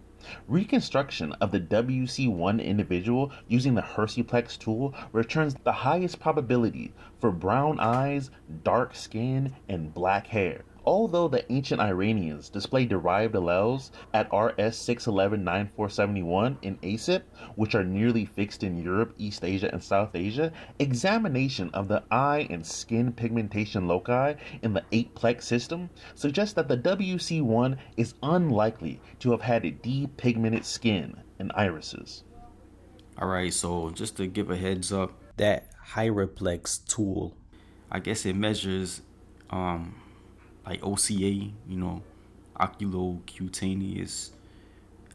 Reconstruction of the WC1 individual using the Hersheyplex tool returns the highest probability for brown eyes, dark skin, and black hair. Although the ancient Iranians display derived alleles at RS611-9471 in ASIP, which are nearly fixed in Europe, East Asia, and South Asia, examination of the eye and skin pigmentation loci in the 8-plex system suggests that the WC1 is unlikely to have had depigmented skin and irises. All right, so just to give a heads up, that Hyraplex tool, I guess it measures like OCA, oculocutaneous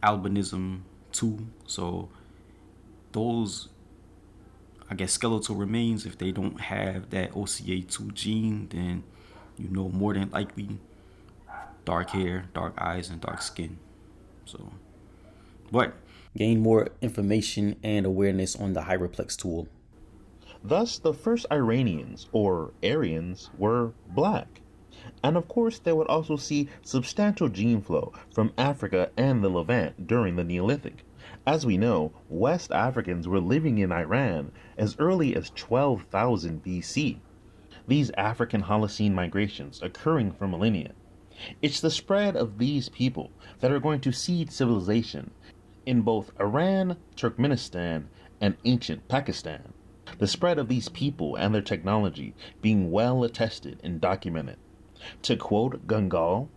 albinism 2. So those, I guess, skeletal remains, if they don't have that OCA2 gene, then more than likely dark hair, dark eyes, and dark skin. So, but gain more information and awareness on the Hyraplex tool. Thus, the first Iranians, or Aryans, were black. And of course, they would also see substantial gene flow from Africa and the Levant during the Neolithic. As we know, West Africans were living in Iran as early as 12,000 BC. These African Holocene migrations occurring for millennia. It's the spread of these people that are going to seed civilization in both Iran, Turkmenistan, and ancient Pakistan. The spread of these people and their technology being well attested and documented. To quote Gungal,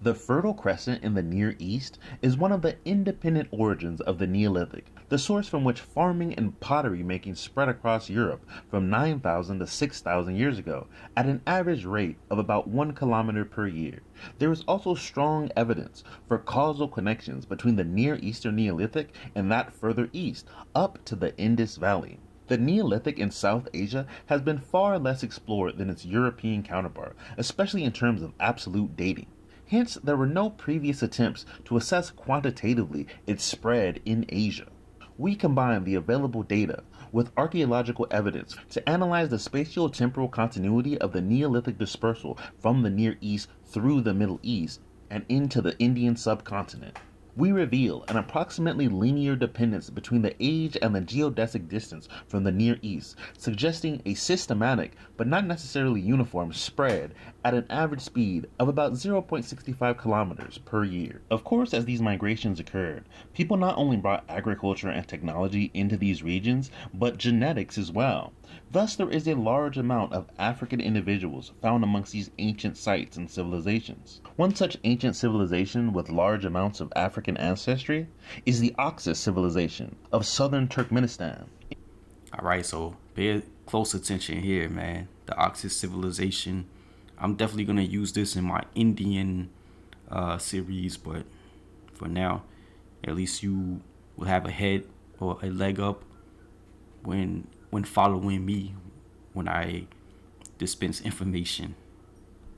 "The Fertile Crescent in the Near East is one of the independent origins of the Neolithic, the source from which farming and pottery making spread across Europe from 9,000 to 6,000 years ago at an average rate of about 1 kilometer per year. There is also strong evidence for causal connections between the Near Eastern Neolithic and that further east, up to the Indus Valley. The Neolithic in South Asia has been far less explored than its European counterpart, especially in terms of absolute dating. Hence, there were no previous attempts to assess quantitatively its spread in Asia. We combine the available data with archaeological evidence to analyze the spatio-temporal continuity of the Neolithic dispersal from the Near East through the Middle East and into the Indian subcontinent. We reveal an approximately linear dependence between the age and the geodesic distance from the Near East, suggesting a systematic but not necessarily uniform spread at an average speed of about 0.65 kilometers per year. Of course, as these migrations occurred, people not only brought agriculture and technology into these regions, but genetics as well. Thus, there is a large amount of African individuals found amongst these ancient sites and civilizations. One such ancient civilization with large amounts of African ancestry is the Oxus civilization of southern Turkmenistan. All right, so pay close attention here, man. The Oxus civilization. I'm definitely going to use this in my Indian series, but for now, at least you will have a head or a leg up when following me when I dispense information.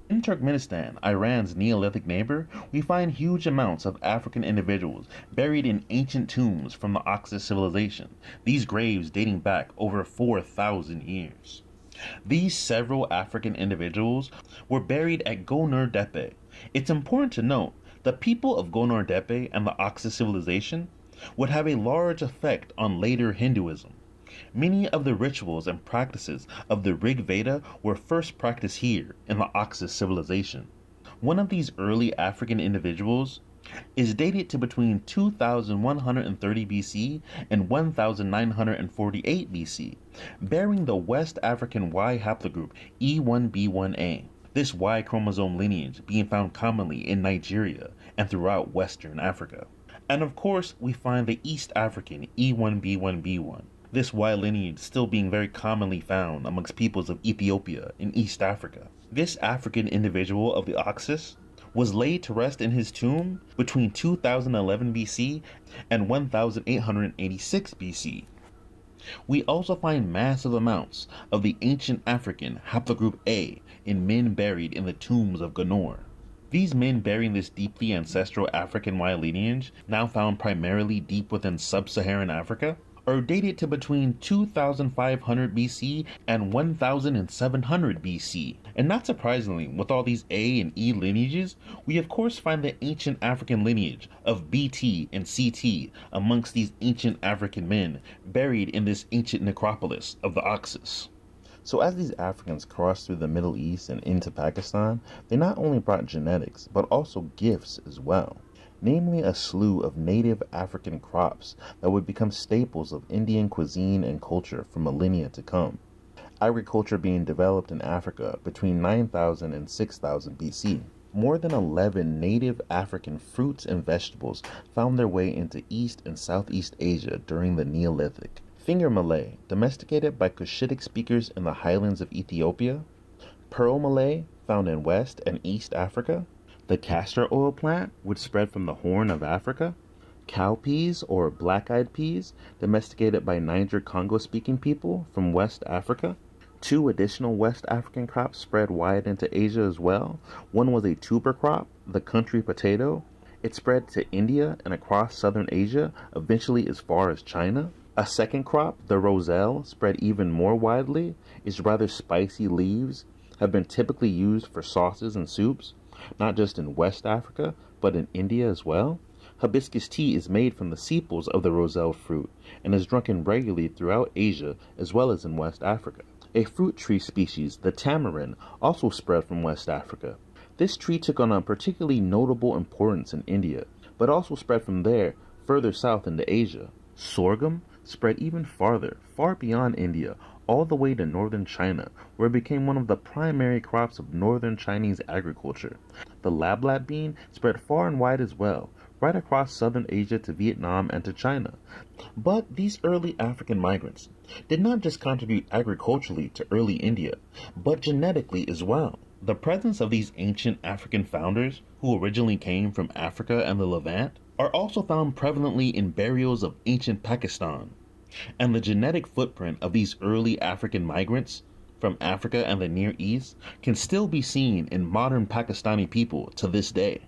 In Turkmenistan, Iran's Neolithic neighbor, we find huge amounts of African individuals buried in ancient tombs from the Oxus civilization, these graves dating back over 4,000 years. These several African individuals were buried at Gonur Tepe. It's important to note the people of Gonur Tepe and the Oxus civilization would have a large effect on later Hinduism. Many of the rituals and practices of the Rig Veda were first practiced here in the Oxus civilization. One of these early African individuals is dated to between 2130 BC and 1948 BC, bearing the West African Y haplogroup E1b1a. This Y chromosome lineage being found commonly in Nigeria and throughout Western Africa. And of course, we find the East African E1b1b1. This Y lineage still being very commonly found amongst peoples of Ethiopia in East Africa. This African individual of the Oxus was laid to rest in his tomb between 2011 BC and 1886 BC. We also find massive amounts of the ancient African haplogroup A in men buried in the tombs of Gonor. These men bearing this deeply ancestral African Y lineage, now found primarily deep within sub-Saharan Africa, are dated to between 2500 BC and 1700 BC. And not surprisingly, with all these A and E lineages, we of course find the ancient African lineage of BT and CT amongst these ancient African men buried in this ancient necropolis of the Oxus. So as these Africans crossed through the Middle East and into Pakistan, they not only brought genetics, but also gifts as well. Namely a slew of native African crops that would become staples of Indian cuisine and culture for millennia to come. Agriculture being developed in Africa between 9000 and 6000 BC. More than 11 native African fruits and vegetables found their way into East and Southeast Asia during the Neolithic. Finger Malay, domesticated by Cushitic speakers in the highlands of Ethiopia. Pearl Malay, found in West and East Africa. The castor oil plant, which spread from the Horn of Africa. Cowpeas, or black-eyed peas, domesticated by Niger-Congo-speaking people from West Africa. 2 additional West African crops spread wide into Asia as well. One was a tuber crop, the country potato. It spread to India and across southern Asia, eventually as far as China. A second crop, the roselle, spread even more widely. Its rather spicy leaves have been typically used for sauces and soups, not just in West Africa, but in India as well. Hibiscus tea is made from the sepals of the roselle fruit and is drunken regularly throughout Asia as well as in West Africa. A fruit tree species, the tamarind, also spread from West Africa. This tree took on a particularly notable importance in India, but also spread from there further south into Asia. Sorghum spread even farther, far beyond India, all the way to northern China, where it became one of the primary crops of northern Chinese agriculture. The lablab bean spread far and wide as well, right across southern Asia to Vietnam and to China. But these early African migrants did not just contribute agriculturally to early India, but genetically as well. The presence of these ancient African founders, who originally came from Africa and the Levant, are also found prevalently in burials of ancient Pakistan. And the genetic footprint of these early African migrants from Africa and the Near East can still be seen in modern Pakistani people to this day.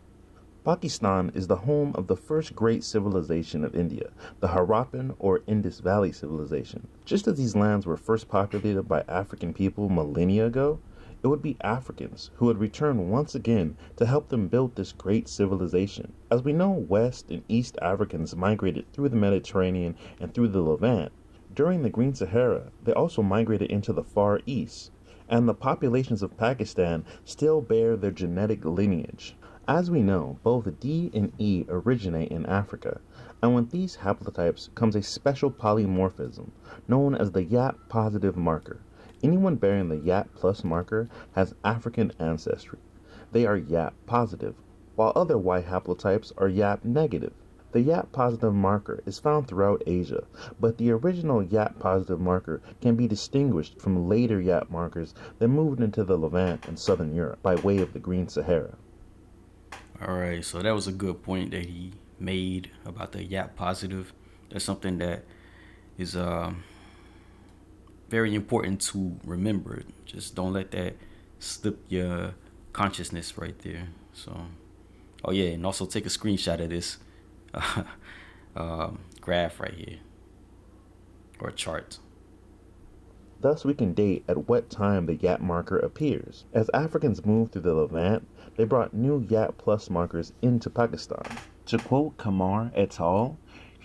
Pakistan is the home of the first great civilization of India, the Harappan or Indus Valley civilization. Just as these lands were first populated by African people millennia ago, it would be Africans who would return once again to help them build this great civilization. As we know, West and East Africans migrated through the Mediterranean and through the Levant. During the Green Sahara, they also migrated into the Far East, and the populations of Pakistan still bear their genetic lineage. As we know, both D and E originate in Africa, and with these haplotypes comes a special polymorphism known as the YAP-positive marker. Anyone bearing the YAP plus marker has African ancestry. They are YAP positive, while other Y haplotypes are YAP negative. The YAP positive marker is found throughout Asia, but the original YAP positive marker can be distinguished from later YAP markers that moved into the Levant and Southern Europe by way of the Green Sahara. Alright, so that was a good point that he made about the YAP positive. That's something that is very important to remember. Just don't let that slip your consciousness right there. So, oh yeah, and also take a screenshot of this graph right here, or chart. Thus we can date at what time the YAP marker appears. As Africans moved through the Levant, they brought new YAP plus markers into Pakistan. To quote Kamar et al.,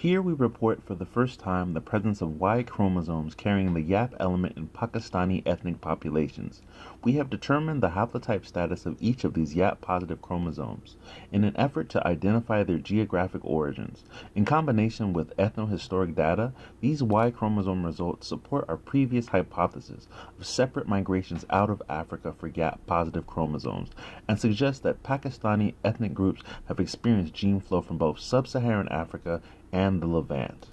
Here we report for the first time the presence of Y chromosomes carrying the YAP element in Pakistani ethnic populations. We have determined the haplotype status of each of these YAP-positive chromosomes in an effort to identify their geographic origins. In combination with ethnohistoric data, these Y chromosome results support our previous hypothesis of separate migrations out of Africa for YAP-positive chromosomes and suggest that Pakistani ethnic groups have experienced gene flow from both sub-Saharan Africa and the Levant.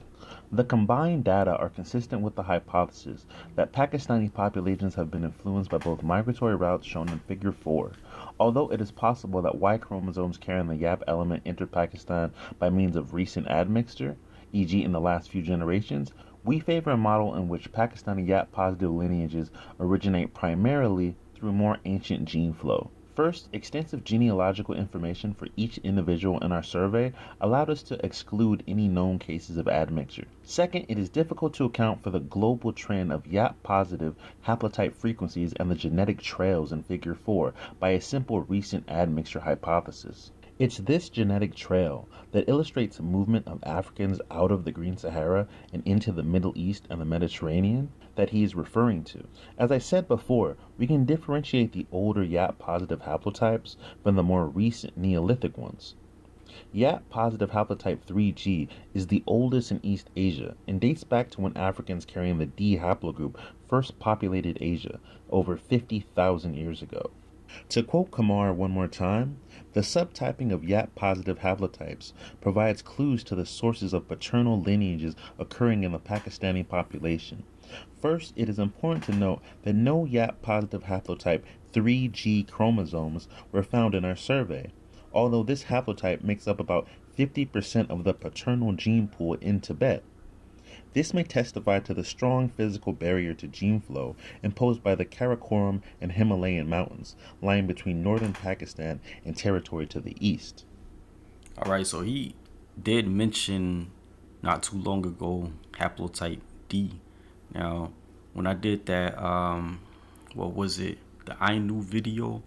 The combined data are consistent with the hypothesis that Pakistani populations have been influenced by both migratory routes shown in Figure 4. Although it is possible that Y chromosomes carrying the YAP element entered Pakistan by means of recent admixture, e.g. in the last few generations, we favor a model in which Pakistani YAP-positive lineages originate primarily through more ancient gene flow. First, extensive genealogical information for each individual in our survey allowed us to exclude any known cases of admixture. Second, it is difficult to account for the global trend of YAP-positive haplotype frequencies and the genetic trails in Figure 4 by a simple recent admixture hypothesis. It's this genetic trail that illustrates movement of Africans out of the Green Sahara and into the Middle East and the Mediterranean that he is referring to. As I said before, we can differentiate the older YAP-positive haplotypes from the more recent Neolithic ones. YAP-positive haplotype 3G is the oldest in East Asia and dates back to when Africans carrying the D haplogroup first populated Asia over 50,000 years ago. To quote Kamar one more time, the subtyping of YAP-positive haplotypes provides clues to the sources of paternal lineages occurring in the Pakistani population. First, it is important to note that no YAP-positive haplotype 3G chromosomes were found in our survey, although this haplotype makes up about 50% of the paternal gene pool in Tibet. This may testify to the strong physical barrier to gene flow imposed by the Karakoram and Himalayan mountains, lying between northern Pakistan and territory to the east. All right, so he did mention not too long ago haplotype D. Now, when I did that, what was it? The Ainu video,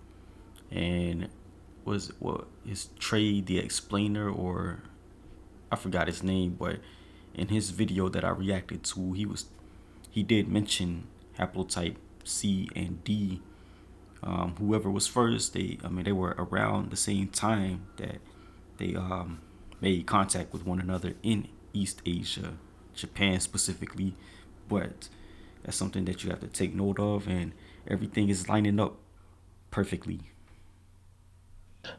and is Trey the Explainer, or I forgot his name, but in his video that I reacted to, he did mention haplotype C and D. Whoever was first, they were around the same time that they made contact with one another in East Asia, Japan specifically. But that's something that you have to take note of, and everything is lining up perfectly.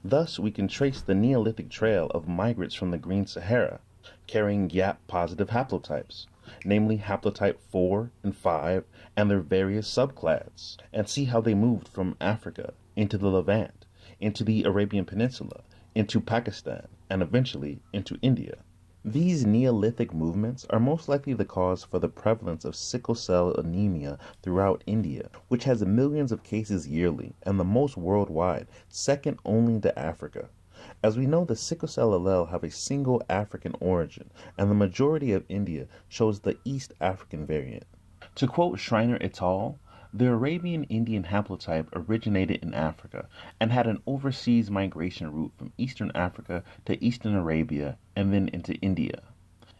Thus, we can trace the Neolithic trail of migrants from the Green Sahara, carrying YAP-positive haplotypes, namely haplotype 4 and 5 and their various subclads, and see how they moved from Africa into the Levant, into the Arabian Peninsula, into Pakistan, and eventually into India. These Neolithic movements are most likely the cause for the prevalence of sickle cell anemia throughout India, which has millions of cases yearly and the most worldwide, second only to Africa. As we know, the sickle cell allele have a single African origin, and the majority of India shows the East African variant. To quote Schreiner et al., the Arabian Indian haplotype originated in Africa and had an overseas migration route from Eastern Africa to Eastern Arabia and then into India.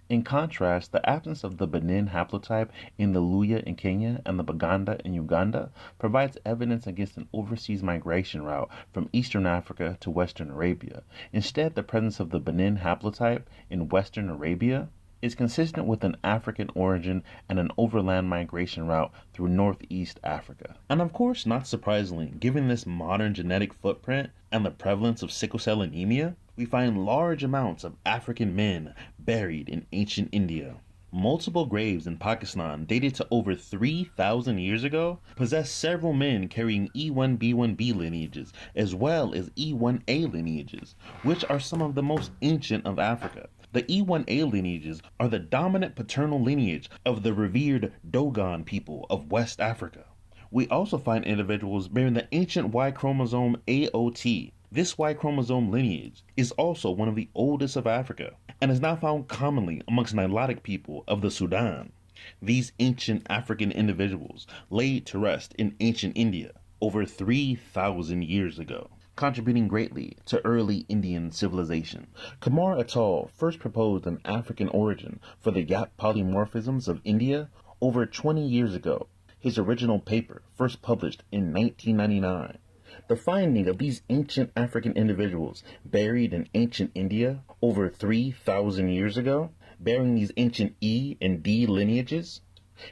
In contrast, the absence of the Benin haplotype in the Luya in Kenya and the Baganda in Uganda provides evidence against an overseas migration route from Eastern Africa to Western Arabia. Instead, the presence of the Benin haplotype in Western Arabia is consistent with an African origin and an overland migration route through Northeast Africa. And of course, not surprisingly, given this modern genetic footprint and the prevalence of sickle cell anemia, we find large amounts of African men buried in ancient India. Multiple graves in Pakistan dated to over 3,000 years ago possess several men carrying E1B1B lineages as well as E1A lineages, which are some of the most ancient of Africa. The E1A lineages are the dominant paternal lineage of the revered Dogon people of West Africa. We also find individuals bearing the ancient Y chromosome AOT. This Y chromosome lineage is also one of the oldest of Africa and is now found commonly amongst Nilotic people of the Sudan. These ancient African individuals laid to rest in ancient India over 3,000 years ago. contributing greatly to early Indian civilization. Kumar et al. First proposed an African origin for the Yap polymorphisms of India over 20 years ago. His original paper, first published in 1999. The finding of these ancient African individuals buried in ancient India over 3,000 years ago, bearing these ancient E and D lineages,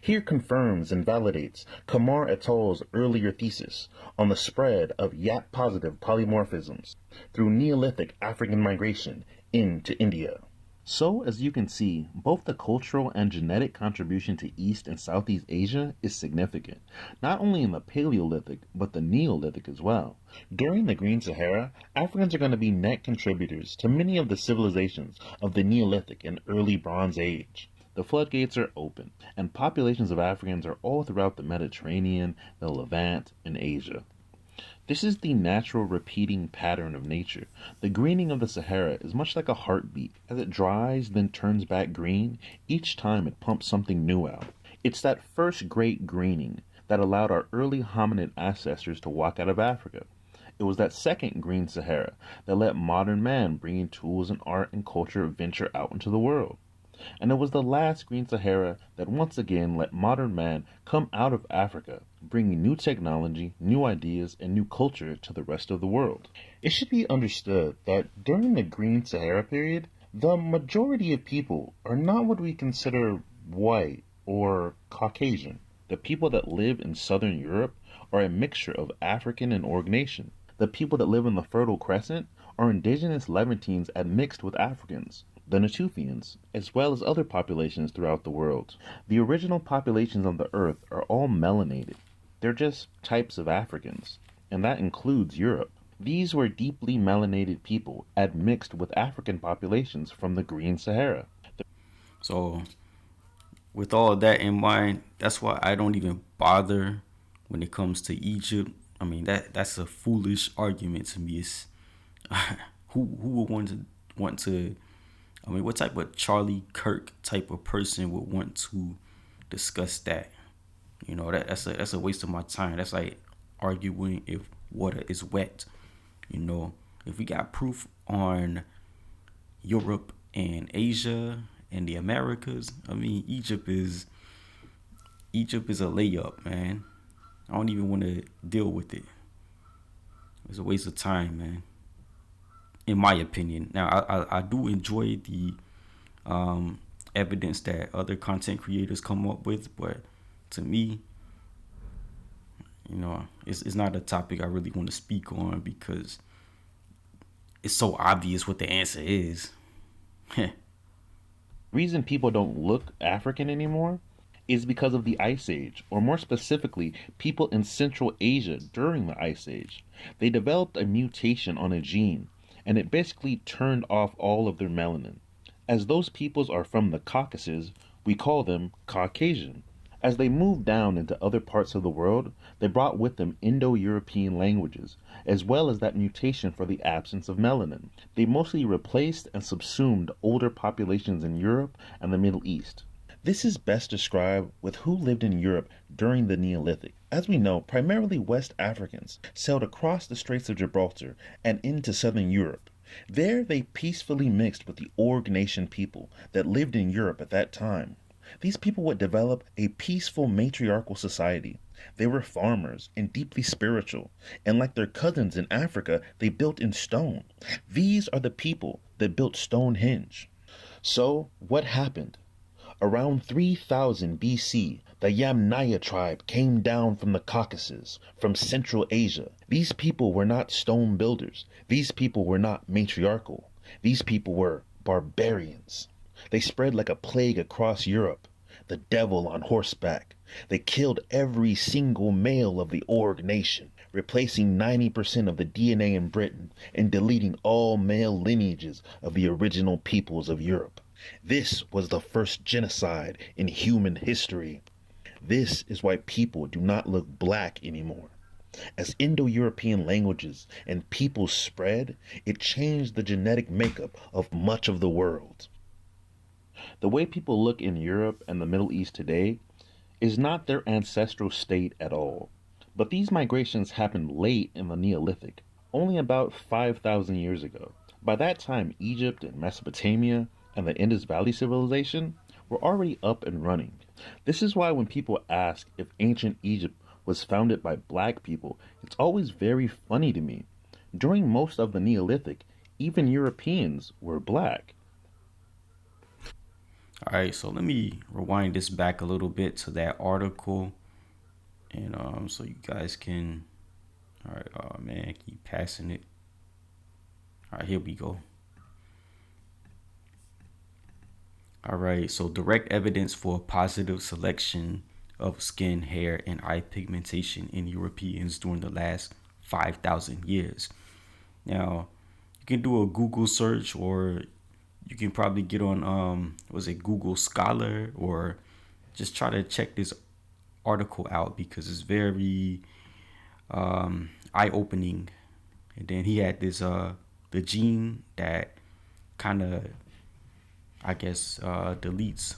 here confirms and validates Kumar et al.'s earlier thesis on the spread of Yap-positive polymorphisms through Neolithic African migration into India. So, as you can see, both the cultural and genetic contribution to East and Southeast Asia is significant, not only in the Paleolithic, but the Neolithic as well. During the Green Sahara, Africans are going to be net contributors to many of the civilizations of the Neolithic and early Bronze Age. The floodgates are open, and populations of Africans are all throughout the Mediterranean, the Levant, and Asia. This is the natural repeating pattern of nature. The greening of the Sahara is much like a heartbeat. As it dries, then turns back green, each time it pumps something new out. It's that first great greening that allowed our early hominid ancestors to walk out of Africa. It was that second green Sahara that let modern man bringing tools and art and culture venture out into the world. And it was the last green Sahara that once again let modern man come out of Africa, bringing new technology, new ideas, and new culture to the rest of the world. It should be understood that during the Green Sahara period, the majority of people are not what we consider white or Caucasian. The people that live in southern Europe are a mixture of African and Aurignacian. The people that live in the Fertile Crescent are indigenous Levantines admixed with Africans, the Natufians, as well as other populations throughout the world. The original populations on the earth are all melanated. They're just types of Africans, and that includes Europe. These were deeply melanated people admixed with African populations from the Green Sahara. So, with all that in mind, that's why I don't even bother when it comes to Egypt. I mean, that's a foolish argument to me. It's who would want to I mean, what type of Charlie Kirk type of person would want to discuss that? You know, that's a waste of my time. That's like arguing if water is wet. You know, if we got proof on Europe and Asia and the Americas, I mean, Egypt is a layup, man. I don't even want to deal with it. It's a waste of time, man, in my opinion. Now, I do enjoy the evidence that other content creators come up with, but to me, you know, it's not a topic I really want to speak on because it's so obvious what the answer is. Reason people don't look African anymore is because of the Ice Age, or more specifically, people in Central Asia during the Ice Age. They developed a mutation on a gene, and it basically turned off all of their melanin. As those peoples are from the Caucasus, we call them Caucasian. As they moved down into other parts of the world, they brought with them Indo-European languages, as well as that mutation for the absence of melanin. They mostly replaced and subsumed older populations in Europe and the Middle East. This is best described with who lived in Europe during the Neolithic. As we know, primarily West Africans sailed across the Straits of Gibraltar and into southern Europe. There they peacefully mixed with the Aurignacian people that lived in Europe at that time. These people would develop a peaceful matriarchal society. They were farmers and deeply spiritual, and like their cousins in Africa, they built in stone. These are the people that built Stonehenge. So, what happened? Around 3000 BC, the Yamnaya tribe came down from the Caucasus, from Central Asia. These people were not stone builders. These people were not matriarchal. These people were barbarians. They spread like a plague across Europe, the devil on horseback. They killed every single male of the Aurignacian, replacing 90% of the DNA in Britain and deleting all male lineages of the original peoples of Europe. This was the first genocide in human history. This is why people do not look black anymore. As Indo-European languages and peoples spread, it changed the genetic makeup of much of the world. The way people look in Europe and the Middle East today is not their ancestral state at all. But these migrations happened late in the Neolithic. only about 5,000 years ago. By that time, Egypt and Mesopotamia and the Indus Valley civilization were already up and running. This is why when people ask if ancient Egypt was founded by black people, it's always very funny to me. During most of the Neolithic, even Europeans were black. All right, so let me rewind this back a little bit to that article, and so you guys can. All right, oh man, I keep passing it. All right, here we go. All right, so direct evidence for positive selection of skin, hair, and eye pigmentation in Europeans during the last 5,000 years. Now, you can do a Google search, or you can probably get on was it Google Scholar, or just try to check this article out because it's very eye-opening. And then he had this the gene that kind of, I guess, deletes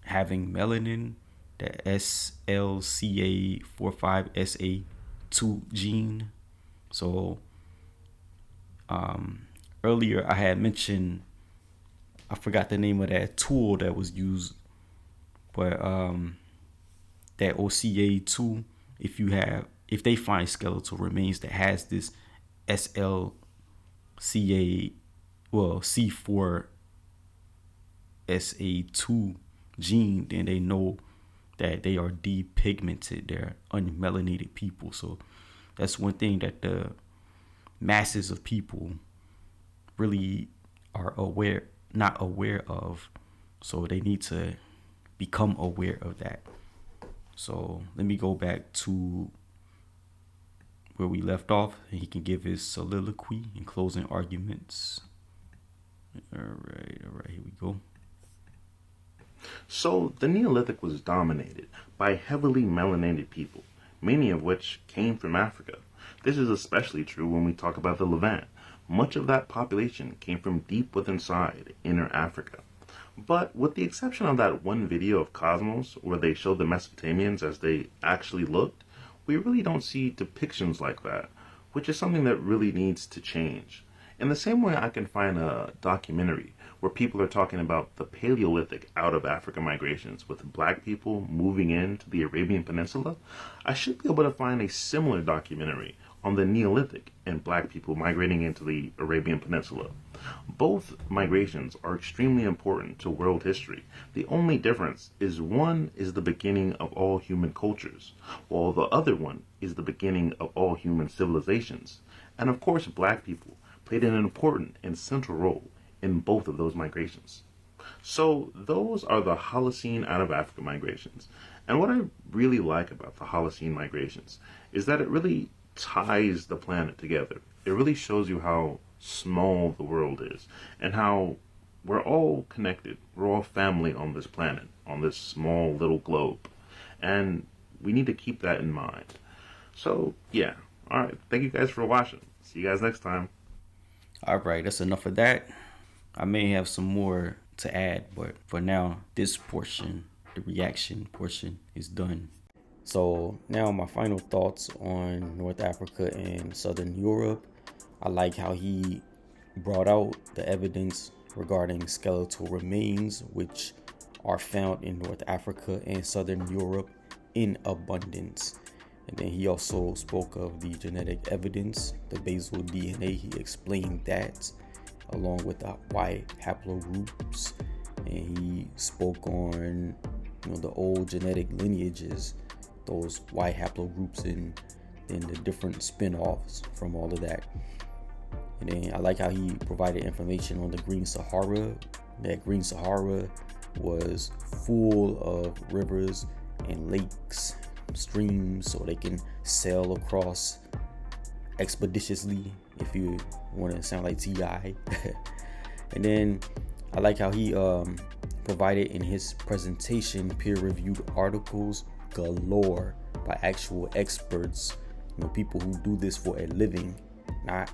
having melanin, the SLCA45SA2 gene. So earlier I had mentioned, I forgot the name of that tool that was used, but that OCA2, if they find skeletal remains that has this SLCA, well, C4SA2 gene, then they know that they are depigmented, they're unmelanated people. So that's one thing that the masses of people really are not aware of. So they need to become aware of that. So let me go back to where we left off, and he can give his soliloquy and closing arguments. All right, here we go. So, the Neolithic was dominated by heavily melanated people, many of which came from Africa. This is especially true when we talk about the Levant. Much of that population came from deep within inner Africa. But with the exception of that one video of Cosmos where they showed the Mesopotamians as they actually looked, we really don't see depictions like that, which is something that really needs to change. In the same way I can find a documentary where people are talking about the Paleolithic out of Africa migrations with black people moving into the Arabian Peninsula, I should be able to find a similar documentary on the Neolithic and black people migrating into the Arabian Peninsula. Both migrations are extremely important to world history. The only difference is one is the beginning of all human cultures, while the other one is the beginning of all human civilizations. And of course, black people played an important and central role in both of those migrations. So those are the Holocene out of Africa migrations. And what I really like about the Holocene migrations is that it really ties the planet together. It really shows you how small the world is and how we're all connected. We're all family on this planet, on this small little globe. And we need to keep that in mind. So, yeah. All right. Thank you guys for watching. See you guys next time. All right, that's enough of that. I may have some more to add, but for now, this portion, the reaction portion, is done. So now my final thoughts on North Africa and Southern Europe. I like how he brought out the evidence regarding skeletal remains, which are found in North Africa and Southern Europe in abundance. And then he also spoke of the genetic evidence, the basal DNA. He explained that along with the Y haplogroups. And he spoke on, the old genetic lineages, those Y haplogroups, and then the different spin-offs from all of that. And then I like how he provided information on the Green Sahara. That Green Sahara was full of rivers and lakes, streams, so they can sail across expeditiously, if you want to sound like T.I. And then I like how he provided in his presentation peer-reviewed articles galore by actual experts, people who do this for a living, not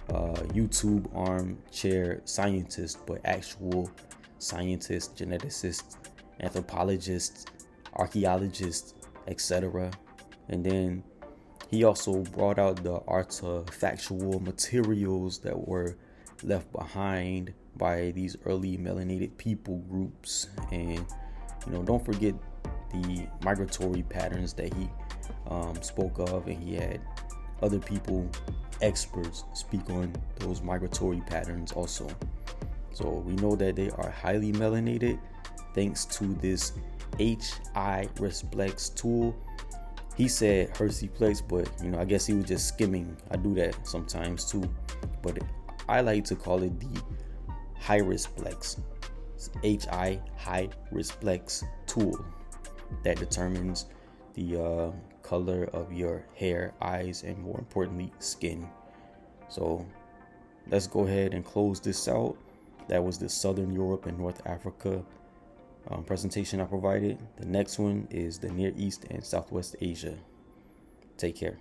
YouTube armchair scientists, but actual scientists, geneticists, anthropologists, archaeologists, etc. And then He also brought out the artifactual materials that were left behind by these early melanated people groups. And don't forget the migratory patterns that he spoke of, and he had other people, experts, speak on those migratory patterns also. So we know that they are highly melanated thanks to this HI-Resplex tool. He said Herciplex, but I guess he was just skimming. I do that sometimes too, but I like to call it the HI-Resplex, HI-Resplex tool that determines the color of your hair, eyes, and more importantly, skin. So let's go ahead and close this out. That was the Southern Europe and North Africa presentation I provided. The next one is the Near East and Southwest Asia. Take care.